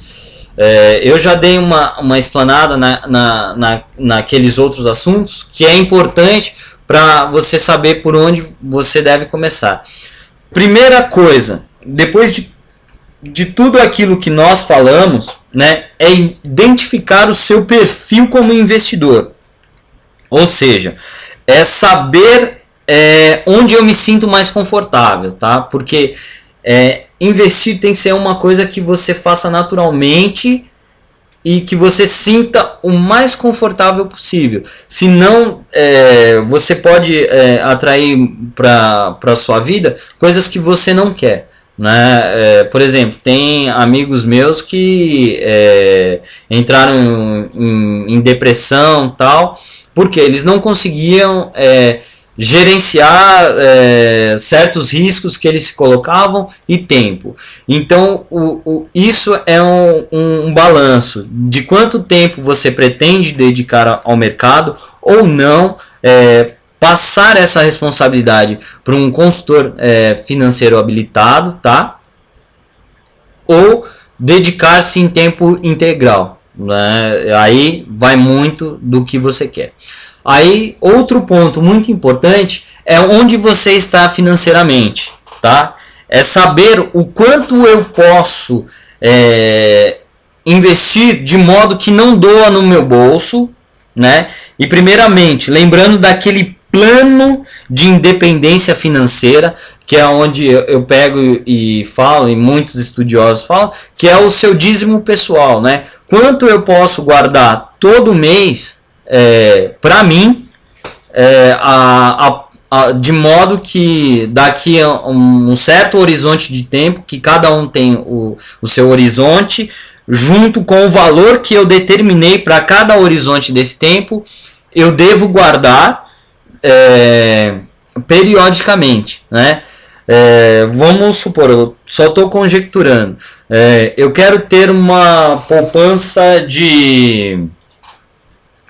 Eu já dei uma explanada naqueles outros assuntos que é importante para você saber por onde você deve começar. Primeira coisa, depois de tudo aquilo que nós falamos, né, é identificar o seu perfil como investidor. Ou seja, é saber onde eu me sinto mais confortável, tá? Porque investir tem que ser uma coisa que você faça naturalmente e que você sinta o mais confortável possível. Senão, você pode atrair para a sua vida coisas que você não quer. Né? Por exemplo, tem amigos meus que entraram em depressão tal, porque eles não conseguiam gerenciar certos riscos que eles se colocavam e tempo. Então isso é um balanço de quanto tempo você pretende dedicar ao mercado ou não, passar essa responsabilidade para um consultor financeiro habilitado, tá? Ou dedicar-se em tempo integral, né? Aí vai muito do que você quer. Aí outro ponto muito importante é onde você está financeiramente, tá? É saber o quanto eu posso investir de modo que não doa no meu bolso, né? E primeiramente, lembrando daquele plano de independência financeira, que é onde eu pego e falo, e muitos estudiosos falam, que é o seu dízimo pessoal, né? Quanto eu posso guardar todo mês para mim, de modo que daqui a um certo horizonte de tempo, que cada um tem o seu horizonte, junto com o valor que eu determinei para cada horizonte desse tempo, eu devo guardar periodicamente, né? Vamos supor, eu só estou conjecturando, eu quero ter uma poupança de,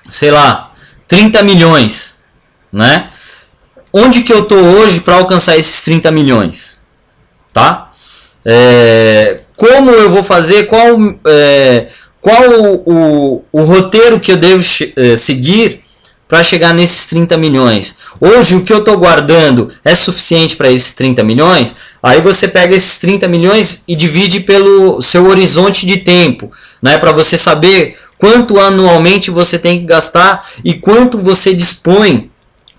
sei lá, 30 milhões, né? Onde que eu estou hoje para alcançar esses 30 milhões, tá? Como eu vou fazer, qual o roteiro que eu devo seguir para chegar nesses 30 milhões. Hoje o que eu estou guardando é suficiente para esses 30 milhões? Aí você pega esses 30 milhões e divide pelo seu horizonte de tempo, né, para você saber quanto anualmente você tem que gastar e quanto você dispõe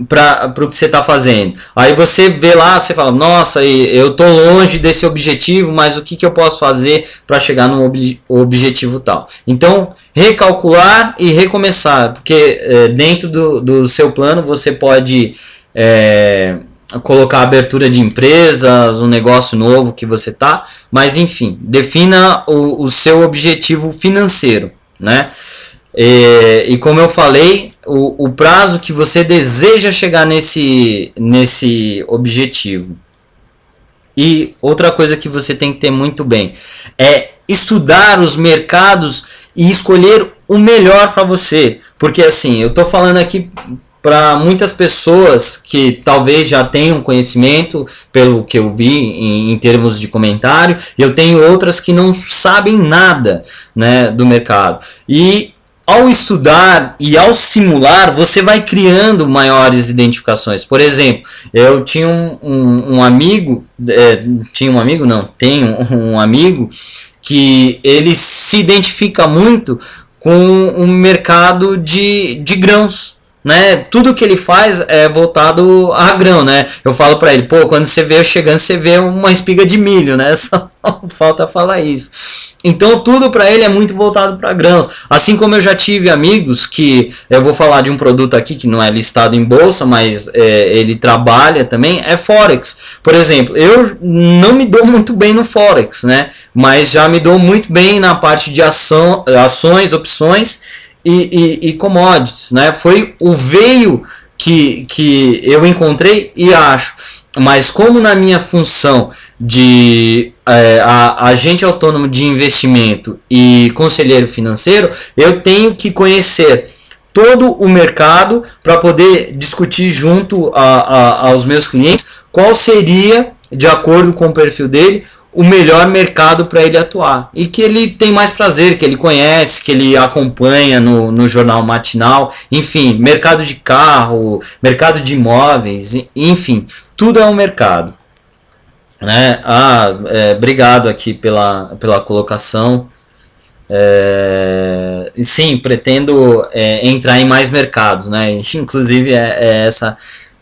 para o que você está fazendo. Aí você vê lá, você fala, nossa, eu estou longe desse objetivo, mas o que eu posso fazer para chegar no objetivo tal? Então, recalcular e recomeçar, porque dentro do seu plano você pode colocar abertura de empresas, um negócio novo que você tá, mas enfim, defina o seu objetivo financeiro, né? E como eu falei, o prazo que você deseja chegar nesse objetivo. E outra coisa que você tem que ter muito bem é estudar os mercados e escolher o melhor para você. Porque assim, eu estou falando aqui para muitas pessoas que talvez já tenham conhecimento, pelo que eu vi em termos de comentário, e eu tenho outras que não sabem nada, né, do mercado. E ao estudar e ao simular, você vai criando maiores identificações. Por exemplo, eu tinha um amigo, tenho um amigo que ele se identifica muito com o mercado de grãos, né? Tudo que ele faz é voltado a grão, né? Eu falo para ele, pô, quando você vê eu chegando, você vê uma espiga de milho, né? Só falta falar isso. Então tudo para ele é muito voltado para grãos. Assim como eu já tive amigos que, eu vou falar de um produto aqui que não é listado em bolsa, mas ele trabalha também, é Forex. Por exemplo, eu não me dou muito bem no Forex, né? Mas já me dou muito bem na parte de ações, opções e commodities, né? Foi o veio que eu encontrei e acho. Mas como na minha função de agente autônomo de investimento e conselheiro financeiro, eu tenho que conhecer todo o mercado para poder discutir junto aos meus clientes qual seria, de acordo com o perfil dele, o melhor mercado para ele atuar e que ele tem mais prazer, que ele conhece, que ele acompanha no jornal matinal, enfim, mercado de carro, mercado de imóveis, enfim, tudo é um mercado, né? Obrigado aqui pela colocação. Sim, pretendo entrar em mais mercados, né? Inclusive é essa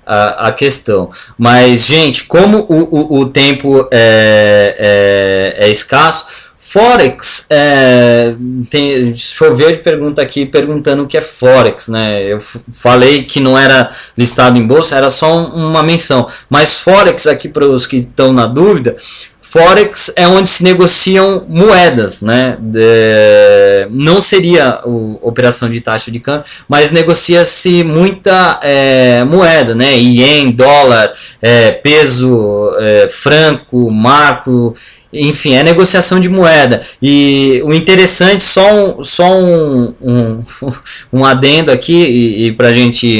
a questão. Mas, gente, como o tempo é escasso, Forex, choveu de pergunta aqui perguntando o que é Forex, né? Eu falei que não era listado em bolsa, era só uma menção. Mas Forex, aqui para os que estão na dúvida, Forex é onde se negociam moedas, né? Não seria operação de taxa de câmbio, mas negocia-se muita moeda, né? Ien, dólar, peso, franco, marco, enfim, é negociação de moeda. E o interessante, só um adendo aqui, e para a gente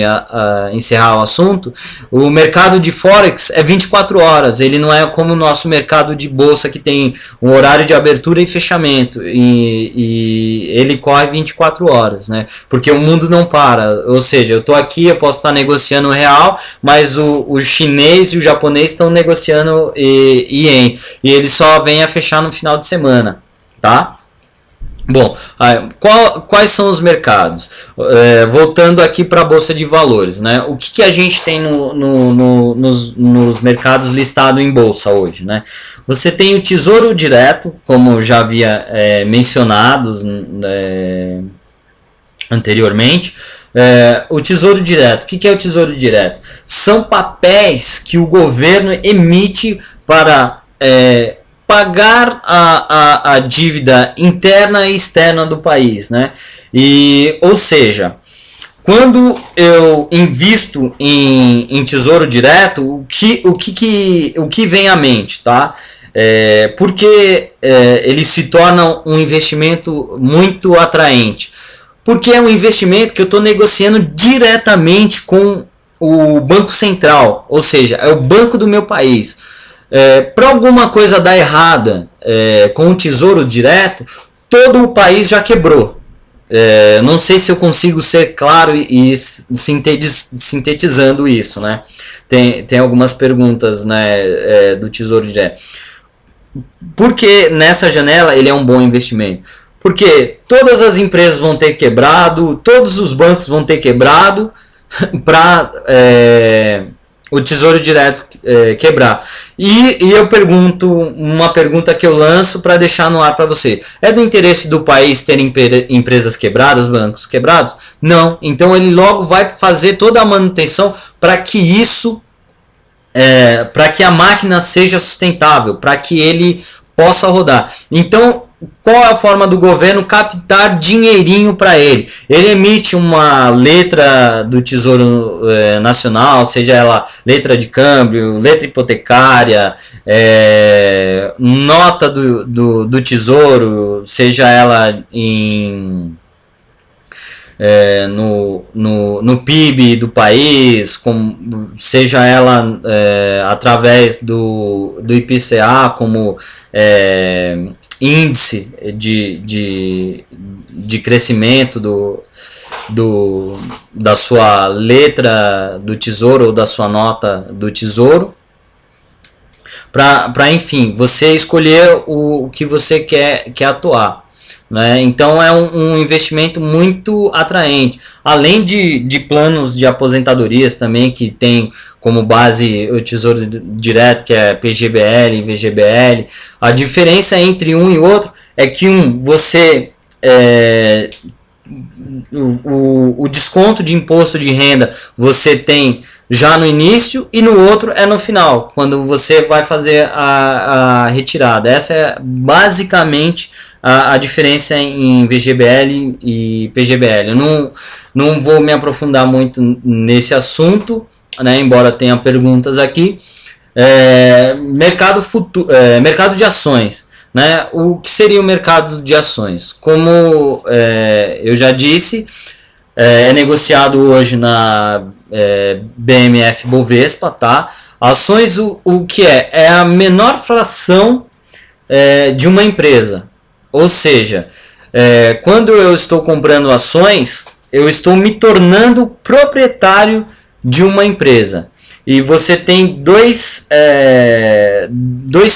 encerrar o assunto, o mercado de Forex é 24 horas, ele não é como o nosso mercado de bolsa que tem um horário de abertura e fechamento, e ele corre 24 horas, né? Porque o mundo não para, ou seja, eu estou aqui, eu posso estar negociando o real, mas o chinês e o japonês estão negociando ien, e eles só vem a fechar no final de semana, tá? Bom, quais são os mercados? Voltando aqui para a Bolsa de Valores, né? O que a gente tem nos mercados listados em bolsa hoje, né? Você tem o Tesouro Direto, como já havia mencionado anteriormente. O Tesouro Direto, o que é o Tesouro Direto? São papéis que o governo emite para pagar a dívida interna e externa do país, né? Ou seja, quando eu invisto em Tesouro Direto, o que vem à mente, tá? Porque ele se torna um investimento muito atraente. Porque é um investimento que eu estou negociando diretamente com o Banco Central, ou seja, é o banco do meu país. Para alguma coisa dar errada com o Tesouro Direto, todo o país já quebrou. não sei se eu consigo ser claro e sintetizando isso, né? Tem algumas perguntas, né, do Tesouro Direto. Por que nessa janela ele é um bom investimento? Porque todas as empresas vão ter quebrado, todos os bancos vão ter quebrado para o Tesouro Direto quebrar. E eu pergunto, uma pergunta que eu lanço para deixar no ar para vocês: é do interesse do país ter empresas quebradas, bancos quebrados? Não. Então ele logo vai fazer toda a manutenção para que isso, para que a máquina seja sustentável, para que ele possa rodar. Então, qual é a forma do governo captar dinheirinho para ele? Ele emite uma letra do Tesouro Nacional, seja ela letra de câmbio, letra hipotecária, nota do Tesouro, seja ela no PIB do país, seja ela através do IPCA, como índice de crescimento da sua letra do Tesouro ou da sua nota do Tesouro, para enfim, você escolher o que você quer atuar, né? Então é um investimento muito atraente, além de planos de aposentadorias também, que tem como base o Tesouro Direto, que é PGBL e VGBL. A diferença entre um e outro é que você o desconto de imposto de renda você tem já no início, e no outro é no final, quando você vai fazer a retirada. Essa é basicamente a diferença em VGBL e PGBL. Eu não vou me aprofundar muito nesse assunto, né, embora tenha perguntas aqui. Mercado de ações, né? O que seria o mercado de ações? Como eu já disse, é negociado hoje na BMF Bovespa, tá? Ações, o que é a menor fração de uma empresa, ou seja, quando eu estou comprando ações, eu estou me tornando proprietário de uma empresa. E você tem dois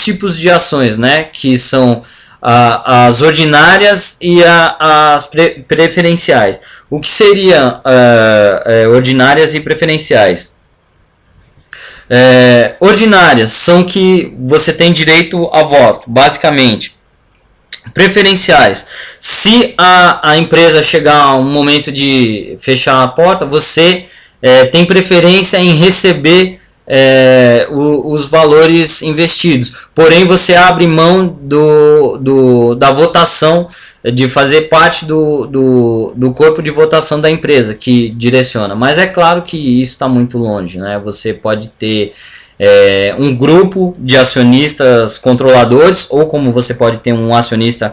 tipos de ações, né? Que são as ordinárias e as preferenciais. O que seriam ordinárias e preferenciais? Ordinárias são que você tem direito a voto, basicamente. Preferenciais: se a empresa chegar a um momento de fechar a porta, você tem preferência em receber os valores investidos, porém você abre mão da votação, de fazer parte do corpo de votação da empresa que direciona. Mas é claro que isso está muito longe, né? Você pode ter um grupo de acionistas controladores, ou como você pode ter um acionista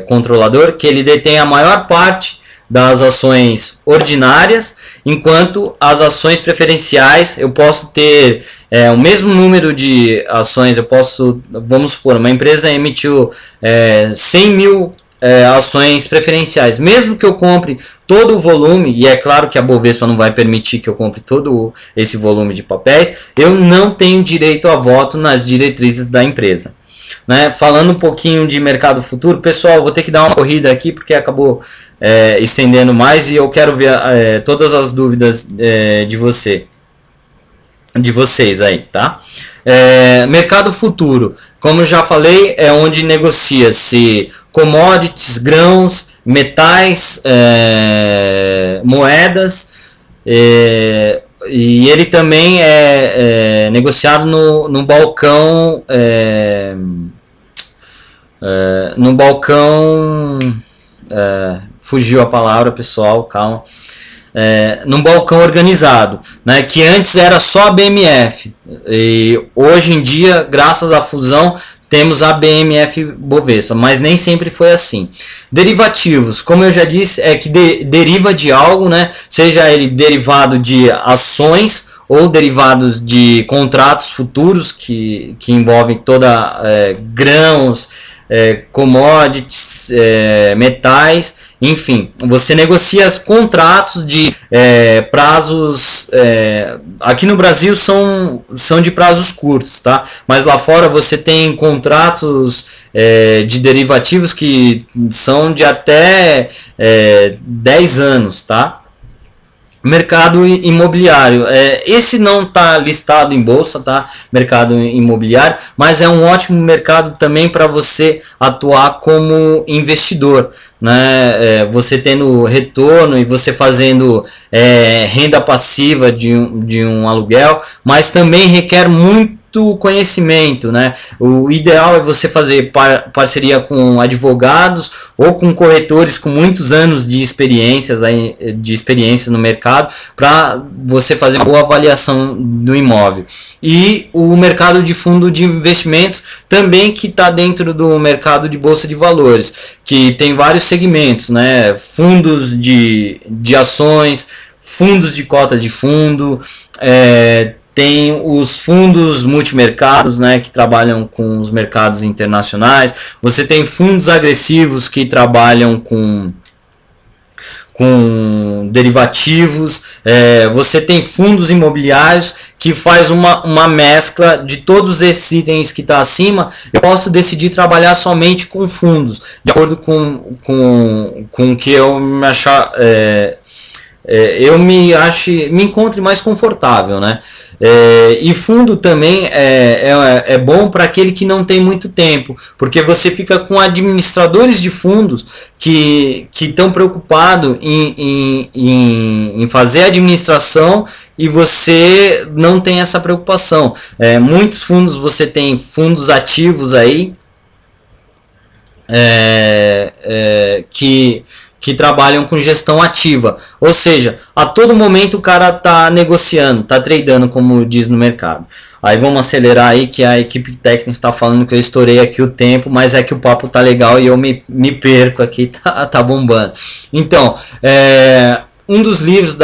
controlador, que ele detém a maior parte das ações ordinárias, enquanto as ações preferenciais eu posso ter o mesmo número de ações. Vamos supor, uma empresa emitiu 100 mil ações preferenciais, mesmo que eu compre todo o volume, e é claro que a Bovespa não vai permitir que eu compre todo esse volume de papéis, eu não tenho direito a voto nas diretrizes da empresa, né? Falando um pouquinho de mercado futuro, pessoal, vou ter que dar uma corrida aqui porque acabou estendendo mais, e eu quero ver todas as dúvidas de vocês aí, tá? Mercado futuro, como eu já falei, é onde negocia-se commodities, grãos, metais, moedas, e ele também é negociado no balcão, fugiu a palavra, pessoal, calma. Num balcão organizado, né, que antes era só a BMF, e hoje em dia, graças à fusão, temos a BMF Bovespa, mas nem sempre foi assim. Derivativos, como eu já disse, é que deriva de algo, né, seja ele derivado de ações ou derivados de contratos futuros que envolvem grãos, commodities, metais, enfim, você negocia contratos de prazos, aqui no Brasil são de prazos curtos, tá? Mas lá fora você tem contratos de derivativos que são de até 10 anos, tá? Mercado imobiliário, esse não está listado em bolsa, tá? Mercado imobiliário, mas é um ótimo mercado também para você atuar como investidor, né? Você tendo retorno e você fazendo renda passiva de um aluguel, mas também requer muito conhecimento, né? O ideal é você fazer parceria com advogados ou com corretores com muitos anos de experiência no mercado, para você fazer uma boa avaliação do imóvel. E o mercado de fundo de investimentos também, que está dentro do mercado de bolsa de valores, que tem vários segmentos, né? Fundos de ações, fundos de cota de fundo, tem os fundos multimercados, né, que trabalham com os mercados internacionais. Você tem fundos agressivos que trabalham com derivativos. Você tem fundos imobiliários que faz uma mescla de todos esses itens que está acima. Eu posso decidir trabalhar somente com fundos, de acordo com o que eu me achar, eu me encontre mais confortável, né? E fundo também é bom para aquele que não tem muito tempo, porque você fica com administradores de fundos que estão preocupados em fazer a administração, e você não tem essa preocupação. Muitos fundos, você tem fundos ativos aí que trabalham com gestão ativa, ou seja, a todo momento o cara está negociando, está tradando, como diz no mercado. Aí vamos acelerar aí, que a equipe técnica está falando que eu estourei aqui o tempo, mas é que o papo tá legal e eu me perco aqui, tá bombando. Então, um dos livros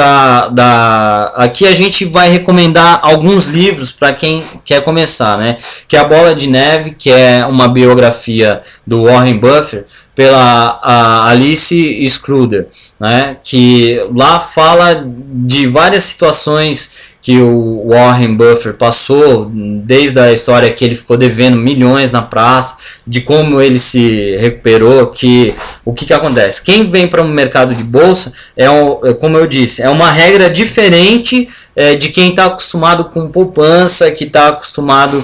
aqui a gente vai recomendar alguns livros para quem quer começar, né? Que é A Bola de Neve, que é uma biografia do Warren Buffett, pela Alice Schroeder, né? Que lá fala de várias situações que o Warren Buffett passou, desde a história que ele ficou devendo milhões na praça, de como ele se recuperou, o que acontece. Quem vem para o mercado de bolsa, como eu disse, é uma regra diferente de quem está acostumado com poupança, que está acostumado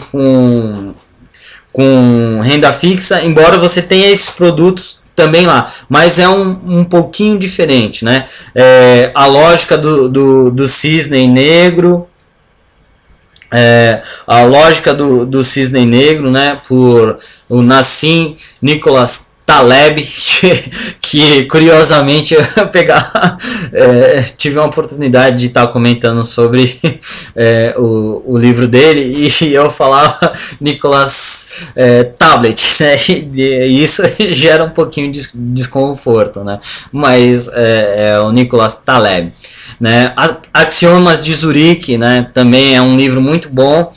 com renda fixa, embora você tenha esses produtos também lá, mas é um pouquinho diferente, né? A lógica do cisne negro, a lógica do cisne negro, né? Por o Nassim Nicholas Taleb, que curiosamente eu tive a oportunidade de estar comentando sobre o livro dele, e eu falava Nicholas Tablet, né? E isso gera um pouquinho de desconforto, né? Mas é o Nicholas Taleb, né? Axiomas de Zurique, né? Também é um livro muito bom.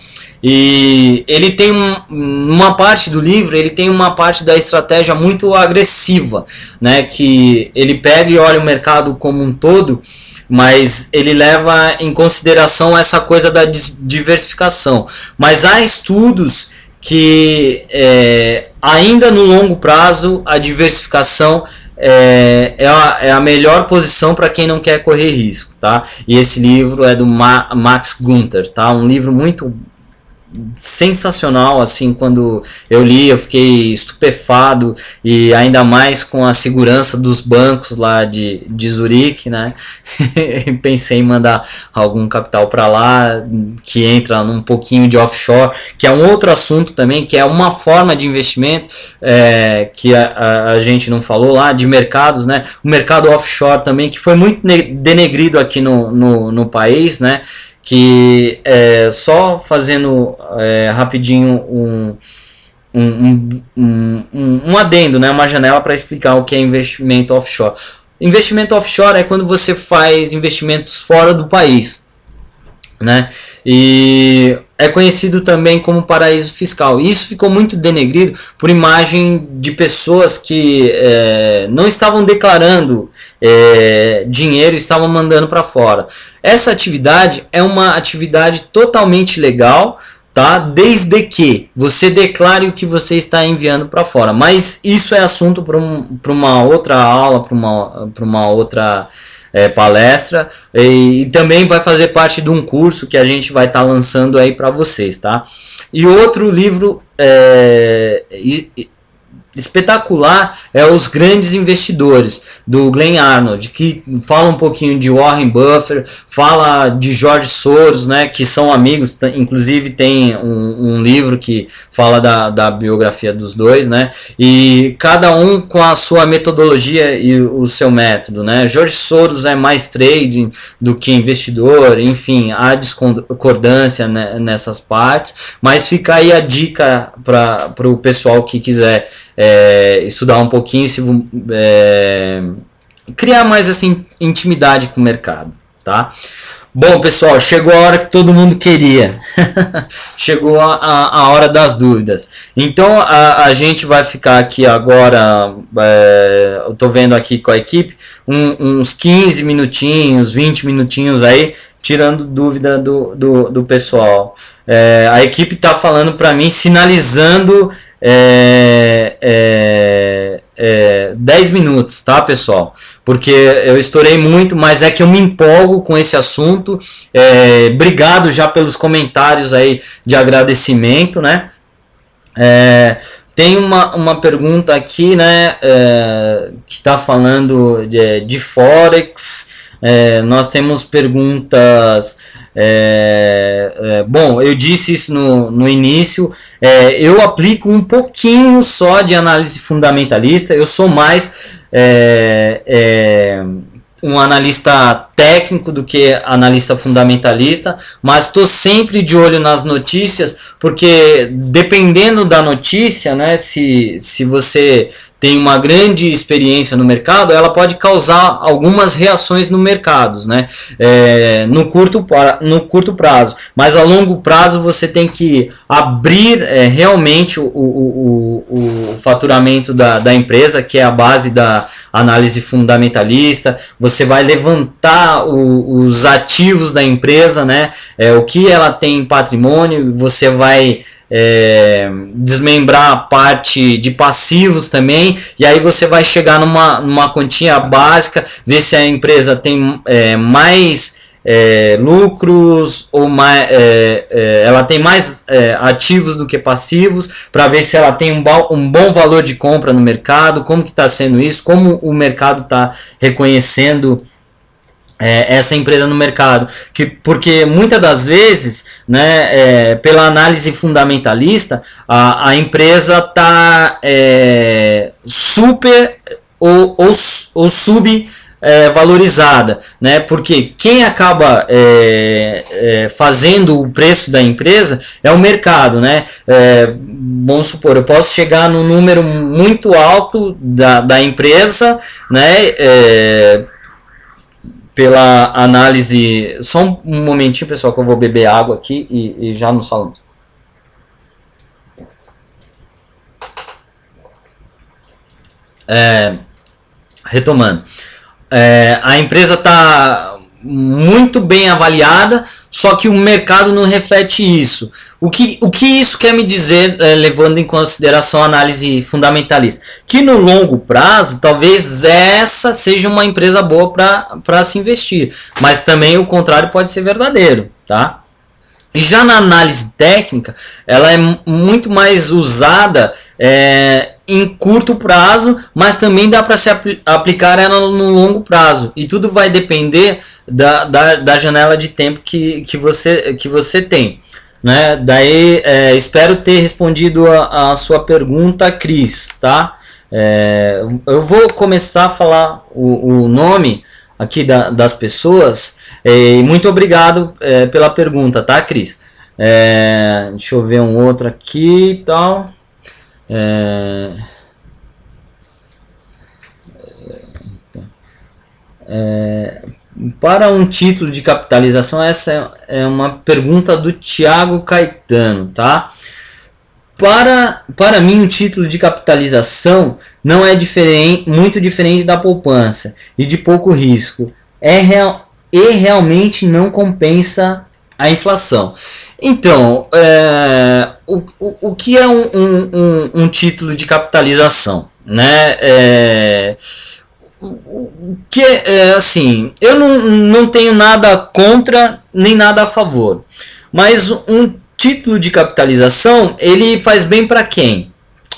E ele tem uma parte do livro, ele tem uma parte da estratégia muito agressiva, né? Que ele pega e olha o mercado como um todo, mas ele leva em consideração essa coisa da diversificação. Mas há estudos que ainda no longo prazo a diversificação é a melhor posição para quem não quer correr risco, tá? E esse livro é do Max Gunther, tá? Um livro muito sensacional, assim. Quando eu li, eu fiquei estupefado, e ainda mais com a segurança dos bancos lá de Zurique, né? Pensei em mandar algum capital para lá, que entra num pouquinho de offshore, que é um outro assunto também, que é uma forma de investimento que a gente não falou lá, de mercados, né? O mercado offshore também, que foi muito denegrido aqui no país, né? Que só fazendo rapidinho um adendo, né, uma janela para explicar o que é investimento offshore. Investimento offshore é quando você faz investimentos fora do país, né? E é conhecido também como paraíso fiscal. Isso ficou muito denegrido por imagem de pessoas que não estavam declarando dinheiro e estavam mandando para fora. Essa atividade é uma atividade totalmente legal, tá? Desde que você declare o que você está enviando para fora. Mas isso é assunto para uma outra aula, para uma outra palestra, e também vai fazer parte de um curso que a gente vai estar lançando aí para vocês, tá? E outro livro espetacular é Os Grandes Investidores, do Glenn Arnold, que fala um pouquinho de Warren Buffett, fala de George Soros, né, que são amigos, inclusive tem um livro que fala da biografia dos dois, né, e cada um com a sua metodologia e o seu método, né. George Soros é mais trading do que investidor, enfim, há discordância nessas partes, mas fica aí a dica para o pessoal que quiser estudar um pouquinho, criar mais assim intimidade com o mercado, tá? Bom, pessoal, chegou a hora que todo mundo queria. Chegou a hora das dúvidas. Então a gente vai ficar aqui agora, eu tô vendo aqui com a equipe, uns 15 minutinhos, 20 minutinhos aí, tirando dúvida do pessoal. A equipe tá falando para mim, sinalizando 10 minutos, tá, pessoal? Porque eu estourei muito, mas é que eu me empolgo com esse assunto. Obrigado já pelos comentários aí de agradecimento, né? Tem uma pergunta aqui, né, que está falando de Forex. Nós temos perguntas. Bom, eu disse isso no início. Eu aplico um pouquinho só de análise fundamentalista. Eu sou mais um analista técnico do que analista fundamentalista, mas estou sempre de olho nas notícias, porque dependendo da notícia, né, se você tem uma grande experiência no mercado, ela pode causar algumas reações no mercado, né, no curto prazo, mas a longo prazo você tem que abrir realmente o faturamento da empresa, que é a base da análise fundamentalista. Você vai levantar os ativos da empresa, né, o que ela tem em patrimônio, você vai desmembrar a parte de passivos também, e aí você vai chegar numa continha básica, ver se a empresa tem mais lucros ou mais, ela tem mais ativos do que passivos, para ver se ela tem um bom valor de compra no mercado, como que está sendo isso, como o mercado está reconhecendo essa empresa no mercado, porque muitas das vezes, né, pela análise fundamentalista, a empresa está super ou sub valorizada, né? Porque quem acaba fazendo o preço da empresa é o mercado, né? Vamos supor, eu posso chegar no número muito alto da empresa, né? Pela análise. Só um momentinho, pessoal, que eu vou beber água aqui e já nos falamos. Retomando, a empresa está muito bem avaliada, só que o mercado não reflete isso. O que isso quer me dizer, levando em consideração a análise fundamentalista? Que no longo prazo, talvez essa seja uma empresa boa para se investir, mas também o contrário pode ser verdadeiro, tá? Já na análise técnica, ela é muito mais usada em curto prazo, mas também dá para se aplicar ela no longo prazo. E tudo vai depender da janela de tempo que você tem, né? Daí espero ter respondido a sua pergunta, Cris, tá? Eu vou começar a falar o nome aqui das pessoas. Muito obrigado pela pergunta, tá, Cris? Deixa eu ver um outro aqui e tal. Para um título de capitalização, essa é uma pergunta do Thiago Caetano, tá? Para mim, um título de capitalização não é muito diferente da poupança e de pouco risco. E realmente não compensa a inflação. Então, o que é um título de capitalização? Né? Que assim, eu não tenho nada contra nem nada a favor, mas um título de capitalização, ele faz bem para quem?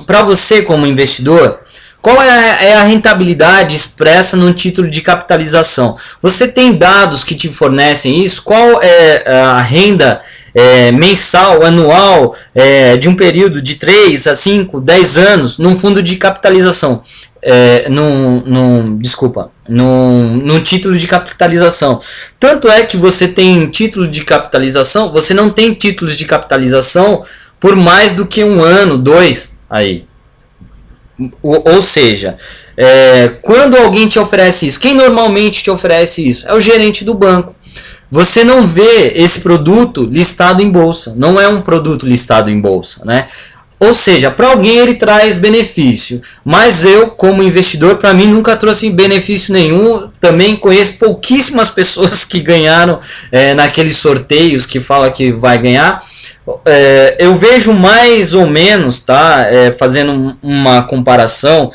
Para você como investidor. Qual é a rentabilidade expressa num título de capitalização? Você tem dados que te fornecem isso? Qual é a renda mensal, anual, de um período de 3 a 5, 10 anos num fundo de capitalização? Num título de capitalização. Tanto é que você tem título de capitalização, você não tem títulos de capitalização por mais do que 1 ano, 2 aí. Ou seja, quando alguém te oferece isso, quem normalmente te oferece isso? É o gerente do banco. Você não vê esse produto listado em bolsa, não é um produto listado em bolsa, né? Ou seja, para alguém ele traz benefício, mas eu como investidor, para mim nunca trouxe benefício nenhum. Também conheço pouquíssimas pessoas que ganharam naqueles sorteios que fala que vai ganhar. Eu vejo mais ou menos, tá? Fazendo uma comparação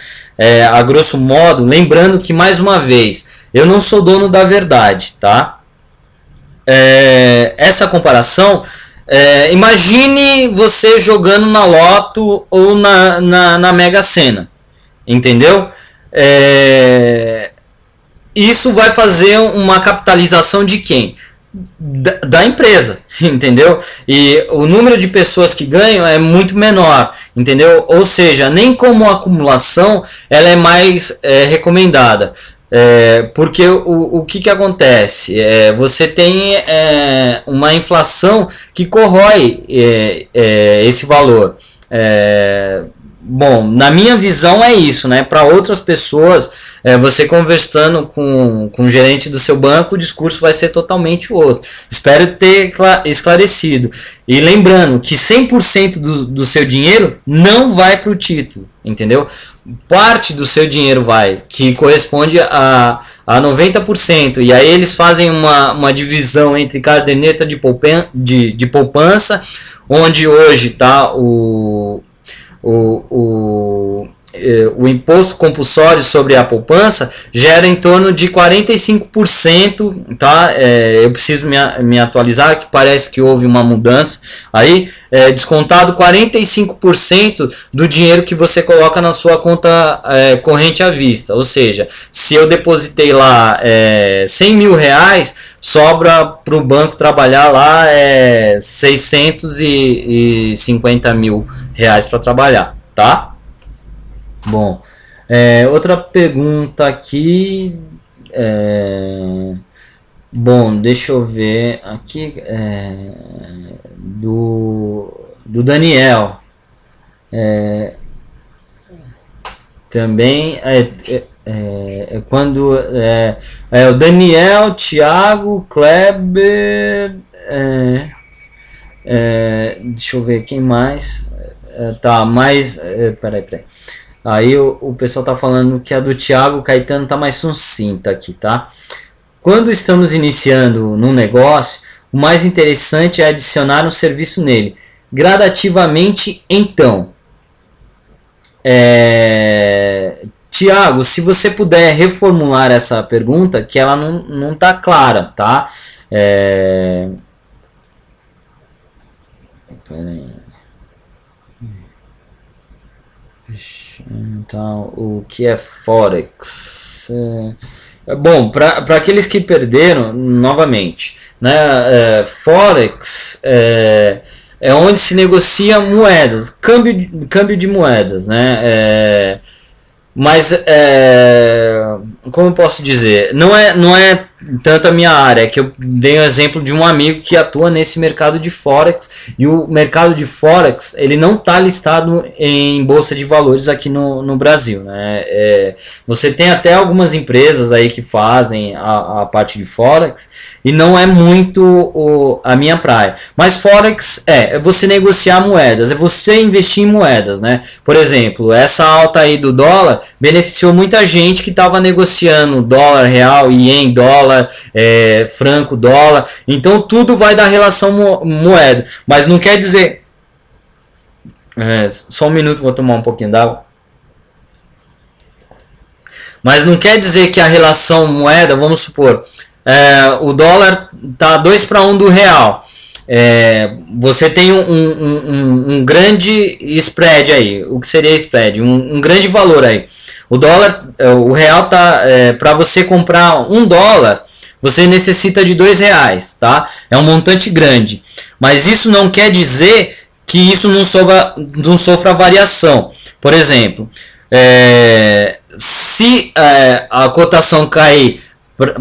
a grosso modo, lembrando que mais uma vez eu não sou dono da verdade, tá? Essa comparação, imagine você jogando na Loto ou na Mega Sena, entendeu? Isso vai fazer uma capitalização de quem? Da empresa, entendeu? E o número de pessoas que ganham é muito menor, entendeu? Ou seja, nem como acumulação ela é mais recomendada. Porque o que acontece? Você tem uma inflação que corrói esse valor. Bom, na minha visão é isso, né? Para outras pessoas, você conversando com o gerente do seu banco, o discurso vai ser totalmente outro. Espero ter esclarecido. E lembrando que 100% do seu dinheiro não vai para o título, entendeu? Parte do seu dinheiro vai, que corresponde a 90%. E aí eles fazem uma divisão entre caderneta de poupança, onde hoje está o imposto compulsório sobre a poupança gera em torno de 45%, tá? Eu preciso me atualizar, que parece que houve uma mudança aí, descontado 45% do dinheiro que você coloca na sua conta corrente à vista. Ou seja, se eu depositei lá 100 mil reais, sobra para o banco trabalhar lá 650 mil reais para trabalhar, tá? Bom, outra pergunta aqui, bom, deixa eu ver aqui, do Daniel, também quando o Daniel, Thiago, Kleber, deixa eu ver quem mais, tá, mais, peraí. Aí o pessoal tá falando que a do Thiago Caetano tá mais sucinta aqui, tá? Quando estamos iniciando num negócio, o mais interessante é adicionar um serviço nele, gradativamente então. Thiago, se você puder reformular essa pergunta, que ela não tá clara, tá? Peraí. Então, o que é Forex? Bom, para aqueles que perderam, novamente, né, Forex é onde se negocia moedas, câmbio de moedas, né? Mas como eu posso dizer, não é tanto a minha área, que eu dei um exemplo de um amigo que atua nesse mercado de Forex, e o mercado de Forex ele não está listado em bolsa de valores aqui no Brasil, né? Você tem até algumas empresas aí que fazem a parte de Forex, e não é muito a minha praia. Mas Forex é você negociar moedas, é você investir em moedas, né? Por exemplo, essa alta aí do dólar beneficiou muita gente que estava negociando dólar, real, ien, dólar, franco, dólar. Então tudo vai da relação moeda. Mas não quer dizer... só um minuto, vou tomar um pouquinho d'água. Mas não quer dizer que a relação moeda, vamos supor, o dólar tá 2 para 1 do real. Você tem um grande spread aí. O que seria spread? Um grande valor aí. O dólar, o real tá para você comprar $1, você necessita de R$2, tá? É um montante grande. Mas isso não quer dizer que isso não sofra variação. Por exemplo, se a cotação cair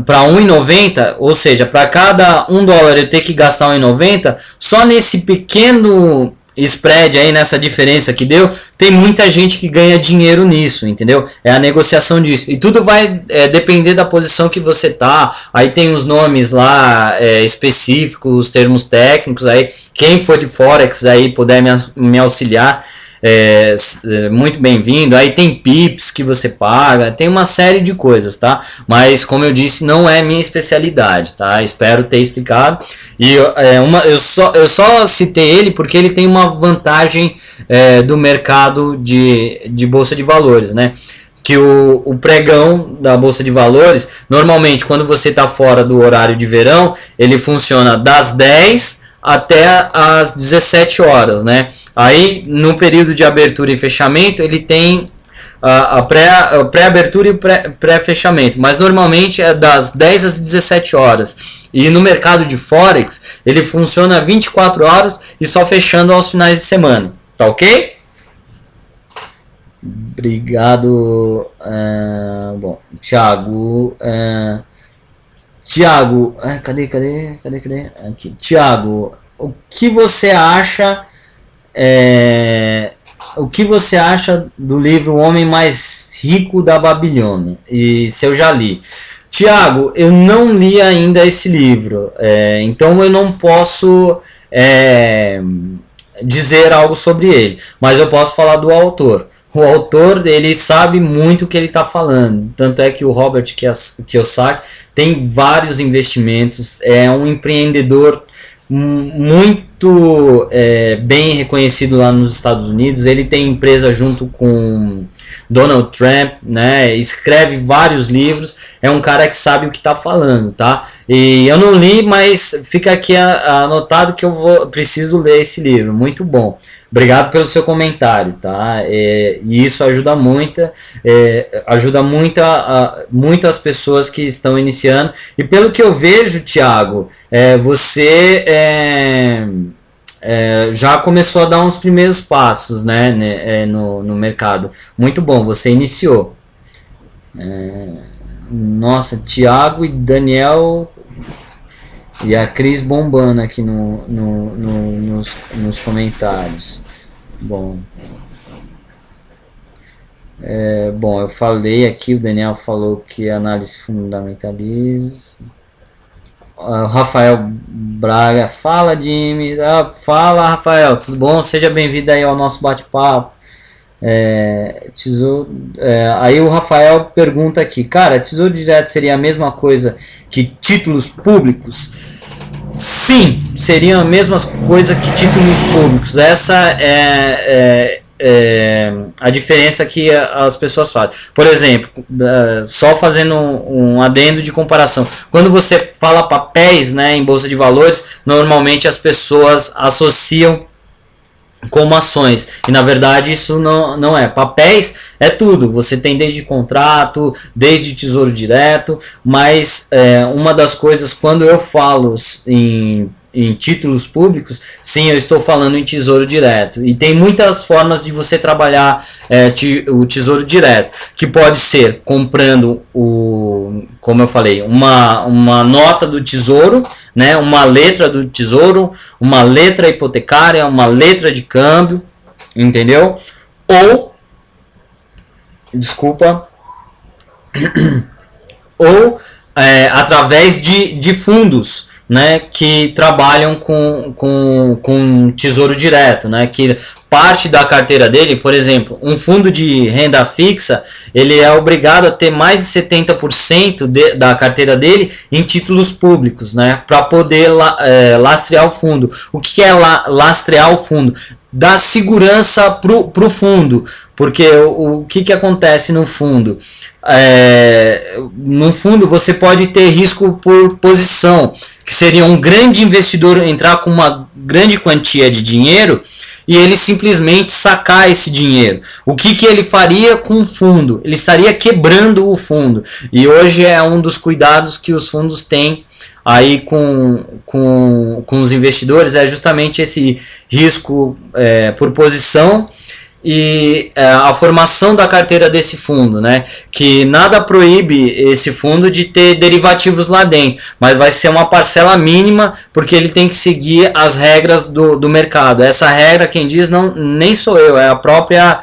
para 1,90, ou seja, para cada $1 eu ter que gastar 1,90, só nesse pequeno spread aí, nessa diferença que deu, tem muita gente que ganha dinheiro nisso, entendeu? É a negociação disso. E tudo vai depender da posição que você tá. Aí tem os nomes lá específicos, os termos técnicos aí. Quem for de Forex aí puder me auxiliar, muito bem-vindo. Aí tem pips que você paga, tem uma série de coisas, tá? Mas como eu disse, não é minha especialidade, tá? Espero ter explicado. E eu só citei ele porque ele tem uma vantagem do mercado de bolsa de valores, né? Que o pregão da bolsa de valores, normalmente quando você está fora do horário de verão, ele funciona das 10 até as 17 horas, né? Aí no período de abertura e fechamento ele tem a pré-abertura e o pré-fechamento, mas normalmente é das 10 às 17 horas. E no mercado de Forex ele funciona 24 horas e só fechando aos finais de semana, tá ok? Obrigado. Bom, Thiago, cadê? Aqui. Thiago, o que você acha do livro O Homem Mais Rico da Babilônia? E se eu já li. Thiago, eu não li ainda esse livro, então eu não posso dizer algo sobre ele, mas eu posso falar do autor. O autor, ele sabe muito o que ele está falando, tanto é que o Robert Kiyosaki tem vários investimentos, é um empreendedor muito bem reconhecido lá nos Estados Unidos. Ele tem empresa junto com Donald Trump, né? Escreve vários livros, é um cara que sabe o que está falando, tá? E eu não li, mas fica aqui anotado que eu preciso ler esse livro, muito bom. Obrigado pelo seu comentário, tá? E isso ajuda muito, muitas pessoas que estão iniciando. E pelo que eu vejo, Thiago, você já começou a dar uns primeiros passos, né, no mercado. Muito bom, você iniciou. Nossa, Thiago e Daniel e a Cris bombando aqui nos comentários. Bom, eu falei aqui, o Daniel falou que análise fundamentaliza. Rafael Braga, fala Jimmy, fala Rafael, tudo bom? Seja bem-vindo aí ao nosso bate-papo. Aí o Rafael pergunta aqui, cara, Tesouro Direto seria a mesma coisa que títulos públicos? Sim, seria a mesma coisa que títulos públicos. Essa é a diferença que as pessoas fazem. Por exemplo, só fazendo um adendo de comparação, quando você fala papéis, né, em bolsa de valores, normalmente as pessoas associam como ações, e na verdade isso não é. Papéis é tudo, você tem desde contrato, desde tesouro direto, mas uma das coisas, quando eu falo em em títulos públicos, sim, eu estou falando em tesouro direto. E tem muitas formas de você trabalhar o tesouro direto, que pode ser comprando, como eu falei, uma nota do tesouro, né, uma letra do tesouro, uma letra hipotecária, uma letra de câmbio, entendeu? Ou, desculpa, ou através de fundos, né, que trabalham com tesouro direto, né, que parte da carteira dele, por exemplo, um fundo de renda fixa, ele é obrigado a ter mais de 70% da carteira dele em títulos públicos, né, para poder lastrear o fundo. O que é lastrear o fundo? Dar segurança pro fundo, porque o que acontece no fundo? No fundo você pode ter risco por posição, que seria um grande investidor entrar com uma grande quantia de dinheiro e ele simplesmente sacar esse dinheiro. O que ele faria com o fundo? Ele estaria quebrando o fundo, e hoje é um dos cuidados que os fundos têm aí com os investidores, é justamente esse risco por posição e a formação da carteira desse fundo, né? Que nada proíbe esse fundo de ter derivativos lá dentro, mas vai ser uma parcela mínima, porque ele tem que seguir as regras do mercado. Essa regra quem diz nem sou eu, é a própria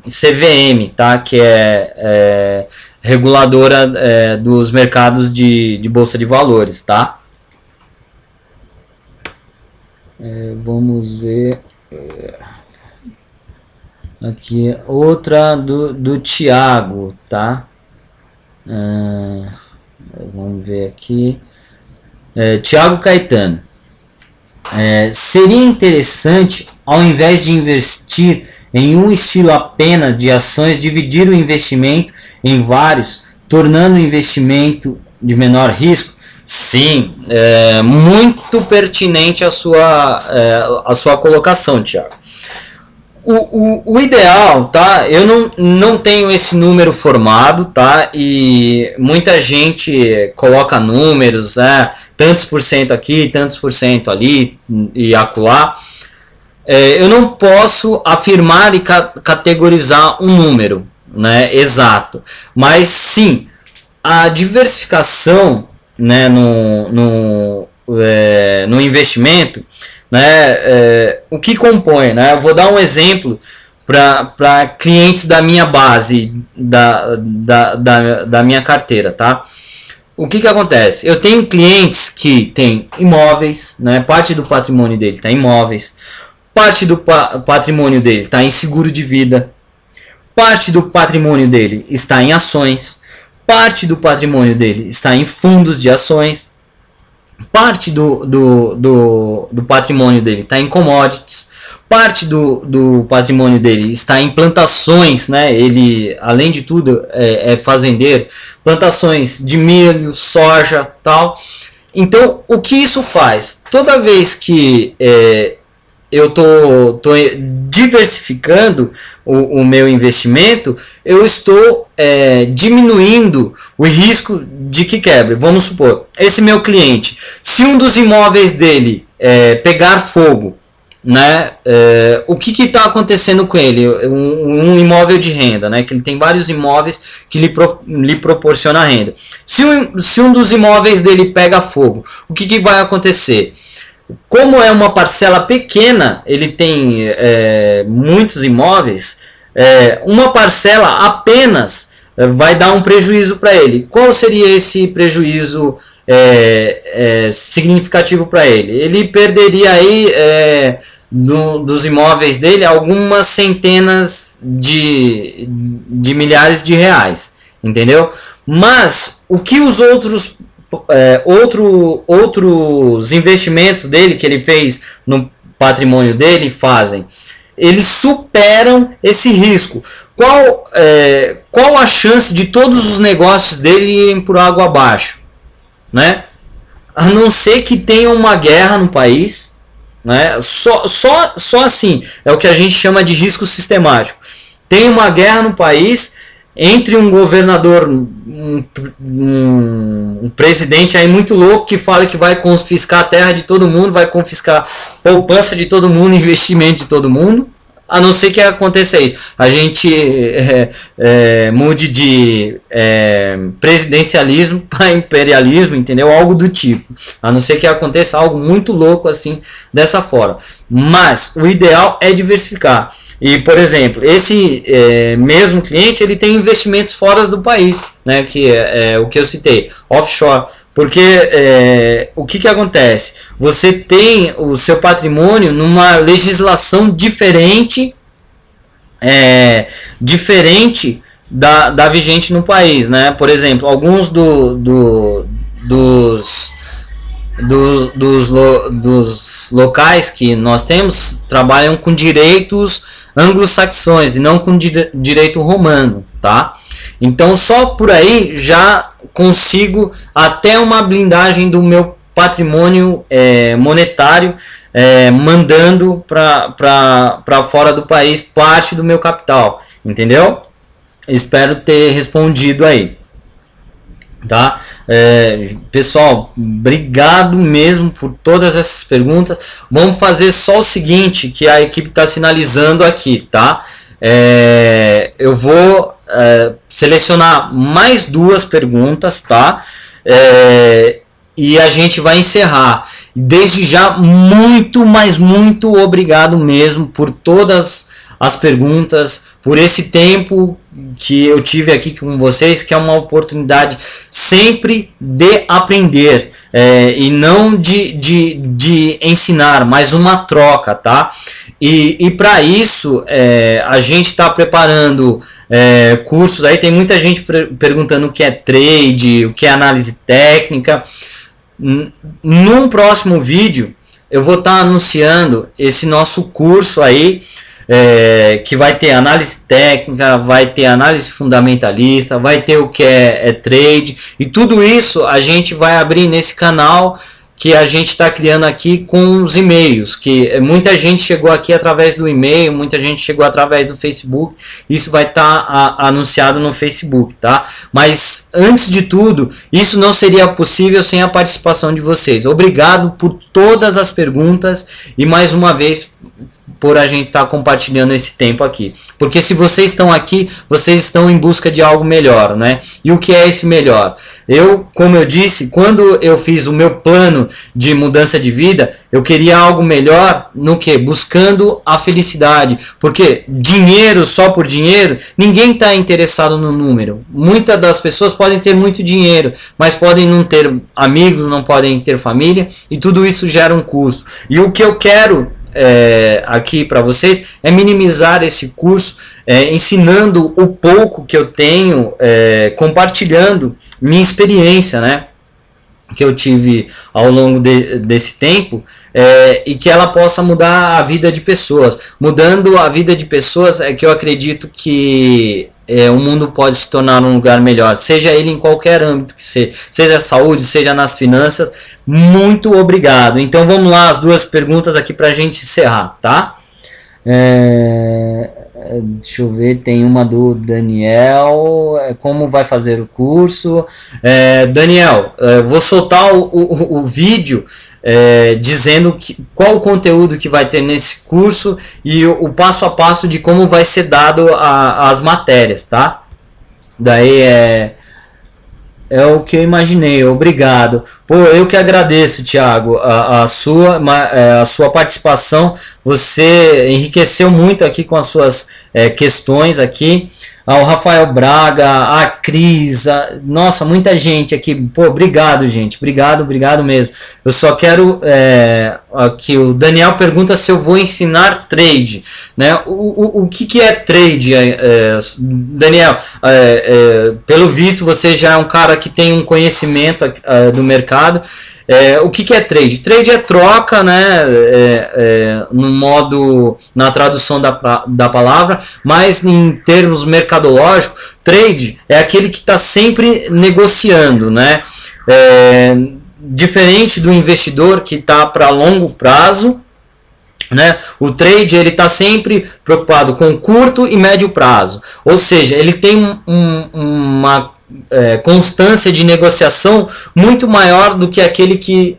CVM, tá? Que é reguladora dos mercados de bolsa de valores, tá? Vamos ver aqui outra do Thiago, tá? Vamos ver aqui. Thiago Caetano. Seria interessante, ao invés de investir em um estilo apenas de ações, dividir o investimento em vários, tornando o investimento de menor risco? Sim, muito pertinente a sua colocação, Thiago. O ideal, tá? Eu não tenho esse número formado, tá? E muita gente coloca números, tantos por cento aqui, tantos por cento ali e acolá. Eu não posso afirmar e categorizar um número, né, exato, mas sim, a diversificação, né, no investimento, né, o que compõe, né? Eu vou dar um exemplo para clientes da minha base, da minha carteira, tá? O que acontece? Eu tenho clientes que têm imóveis, né? Parte do patrimônio dele está em imóveis, parte do patrimônio dele está em seguro de vida, parte do patrimônio dele está em ações, parte do patrimônio dele está em fundos de ações, parte do patrimônio dele está em commodities, parte do patrimônio dele está em plantações, né? Ele, além de tudo, é fazendeiro, plantações de milho, soja, tal. Então, o que isso faz? Toda vez que eu tô diversificando o meu investimento, eu estou diminuindo o risco de que quebre. Vamos supor, esse meu cliente, se um dos imóveis dele pegar fogo, né, o que está acontecendo com ele? Um imóvel de renda, né, que ele tem vários imóveis que lhe proporciona renda. Se um dos imóveis dele pega fogo, o que vai acontecer? Como é uma parcela pequena, ele tem muitos imóveis, uma parcela apenas vai dar um prejuízo para ele. Qual seria esse prejuízo significativo para ele? Ele perderia aí dos imóveis dele algumas centenas de milhares de reais, entendeu? Mas o que os outros investimentos dele que ele fez no patrimônio dele fazem? Eles superam esse risco. Qual a chance de todos os negócios dele irem por água abaixo, né? A não ser que tenha uma guerra no país, né? Só assim é o que a gente chama de risco sistemático. Tem uma guerra no país entre um governador, um presidente aí muito louco que fala que vai confiscar a terra de todo mundo, vai confiscar poupança de todo mundo, investimento de todo mundo, a não ser que aconteça isso, a gente mude de presidencialismo para imperialismo, entendeu? Algo do tipo, a não ser que aconteça algo muito louco assim, dessa forma. Mas o ideal é diversificar. E, por exemplo, esse mesmo cliente, ele tem investimentos fora do país, né, que é o que eu citei, offshore. Porque o que acontece? Você tem o seu patrimônio numa legislação diferente, da vigente no país, né? Por exemplo, alguns dos locais que nós temos trabalham com direitos anglo-saxões e não com direito romano, tá? Então só por aí já consigo até uma blindagem do meu patrimônio monetário, mandando para fora do país parte do meu capital, entendeu? Espero ter respondido aí, tá? Pessoal, obrigado mesmo por todas essas perguntas. Vamos fazer só o seguinte, que a equipe está sinalizando aqui, tá? Eu vou selecionar mais 2 perguntas, tá? E a gente vai encerrar. Desde já, muito, mas muito obrigado mesmo por todas as perguntas, por esse tempo que eu tive aqui com vocês, que é uma oportunidade sempre de aprender, e não de ensinar, mas uma troca, tá? E para isso a gente está preparando cursos. Aí tem muita gente perguntando o que é trade, o que é análise técnica. Num próximo vídeo eu vou estar anunciando esse nosso curso aí, que vai ter análise técnica, vai ter análise fundamentalista, vai ter o que é trade, e tudo isso a gente vai abrir nesse canal que a gente está criando aqui com os e-mails, que muita gente chegou aqui através do e-mail, muita gente chegou através do Facebook. Isso vai estar anunciado no Facebook, tá? Mas antes de tudo, isso não seria possível sem a participação de vocês. Obrigado por todas as perguntas e mais uma vez por a gente estar compartilhando esse tempo aqui, porque se vocês estão aqui, vocês estão em busca de algo melhor, né? E o que é esse melhor? Como eu disse, quando eu fiz o meu plano de mudança de vida, eu queria algo melhor no que? Buscando a felicidade, porque dinheiro só por dinheiro, ninguém está interessado no número. Muitas das pessoas podem ter muito dinheiro, mas podem não ter amigos, não podem ter família, e tudo isso gera um custo. E o que eu quero aqui para vocês é minimizar esse curso, ensinando o pouco que eu tenho, compartilhando minha experiência, né, que eu tive ao longo desse tempo, e que ela possa mudar a vida de pessoas. Mudando a vida de pessoas é que eu acredito que o mundo pode se tornar um lugar melhor, seja ele em qualquer âmbito que seja saúde, seja nas finanças. Muito obrigado. Então vamos lá, as 2 perguntas aqui para a gente encerrar, tá? Deixa eu ver, tem uma do Daniel, como vai fazer o curso? Daniel, vou soltar o vídeo dizendo qual o conteúdo que vai ter nesse curso e o passo a passo de como vai ser dado as matérias, tá? Daí é o que eu imaginei. Obrigado. Pô, eu que agradeço, Thiago, a sua participação. Você enriqueceu muito aqui com as suas questões aqui. Ao Rafael Braga, a Cris, nossa, muita gente aqui. Pô, obrigado, gente. Obrigado mesmo. Eu só quero aqui, o Daniel pergunta se eu vou ensinar trade, né? O que é trade, Daniel? Pelo visto, você já é um cara que tem um conhecimento do mercado. O que é trade? Trade é troca, né? No modo, na tradução da palavra, mas em termos mercadológicos, trade é aquele que está sempre negociando, né? Diferente do investidor que está para longo prazo, né? O trade ele está sempre preocupado com curto e médio prazo, ou seja, ele tem uma constância de negociação muito maior do que aquele que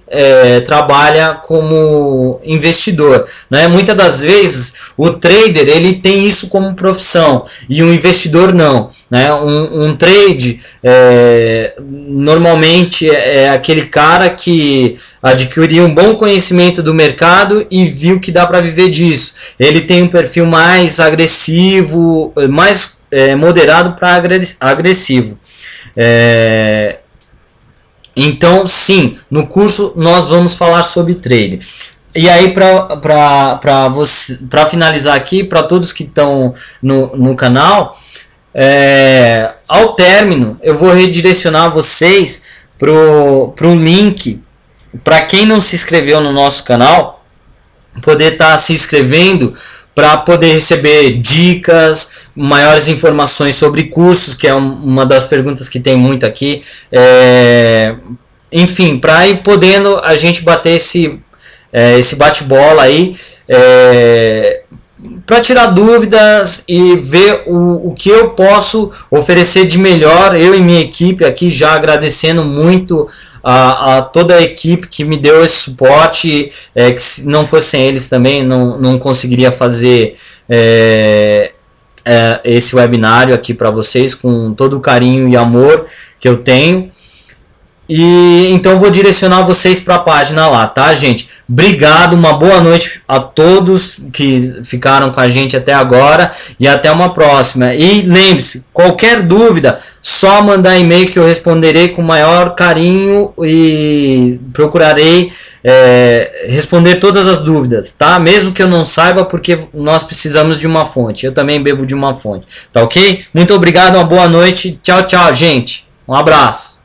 trabalha como investidor, né? Muitas das vezes o trader ele tem isso como profissão e o investidor não, né? Um trade normalmente é aquele cara que adquiriu um bom conhecimento do mercado e viu que dá para viver disso. Ele tem um perfil mais agressivo, mais moderado para agressivo. Então, sim, no curso nós vamos falar sobre trade. E aí, para finalizar aqui, para todos que estão no canal, ao término eu vou redirecionar vocês para o link, para quem não se inscreveu no nosso canal, poder estar se inscrevendo para poder receber dicas, maiores informações sobre cursos, que é uma das perguntas que tem muito aqui. Enfim, para ir podendo a gente bater esse bate-bola aí, para tirar dúvidas e ver o que eu posso oferecer de melhor, eu e minha equipe aqui, já agradecendo muito a toda a equipe que me deu esse suporte, que se não fossem eles também não conseguiria fazer esse webinário aqui para vocês com todo o carinho e amor que eu tenho. E então vou direcionar vocês para a página lá, tá, gente? Obrigado, uma boa noite a todos que ficaram com a gente até agora e até uma próxima. E lembre-se, qualquer dúvida, só mandar e-mail que eu responderei com o maior carinho e procurarei responder todas as dúvidas, tá? Mesmo que eu não saiba, porque nós precisamos de uma fonte. Eu também bebo de uma fonte, tá ok? Muito obrigado, uma boa noite. Tchau, tchau, gente. Um abraço.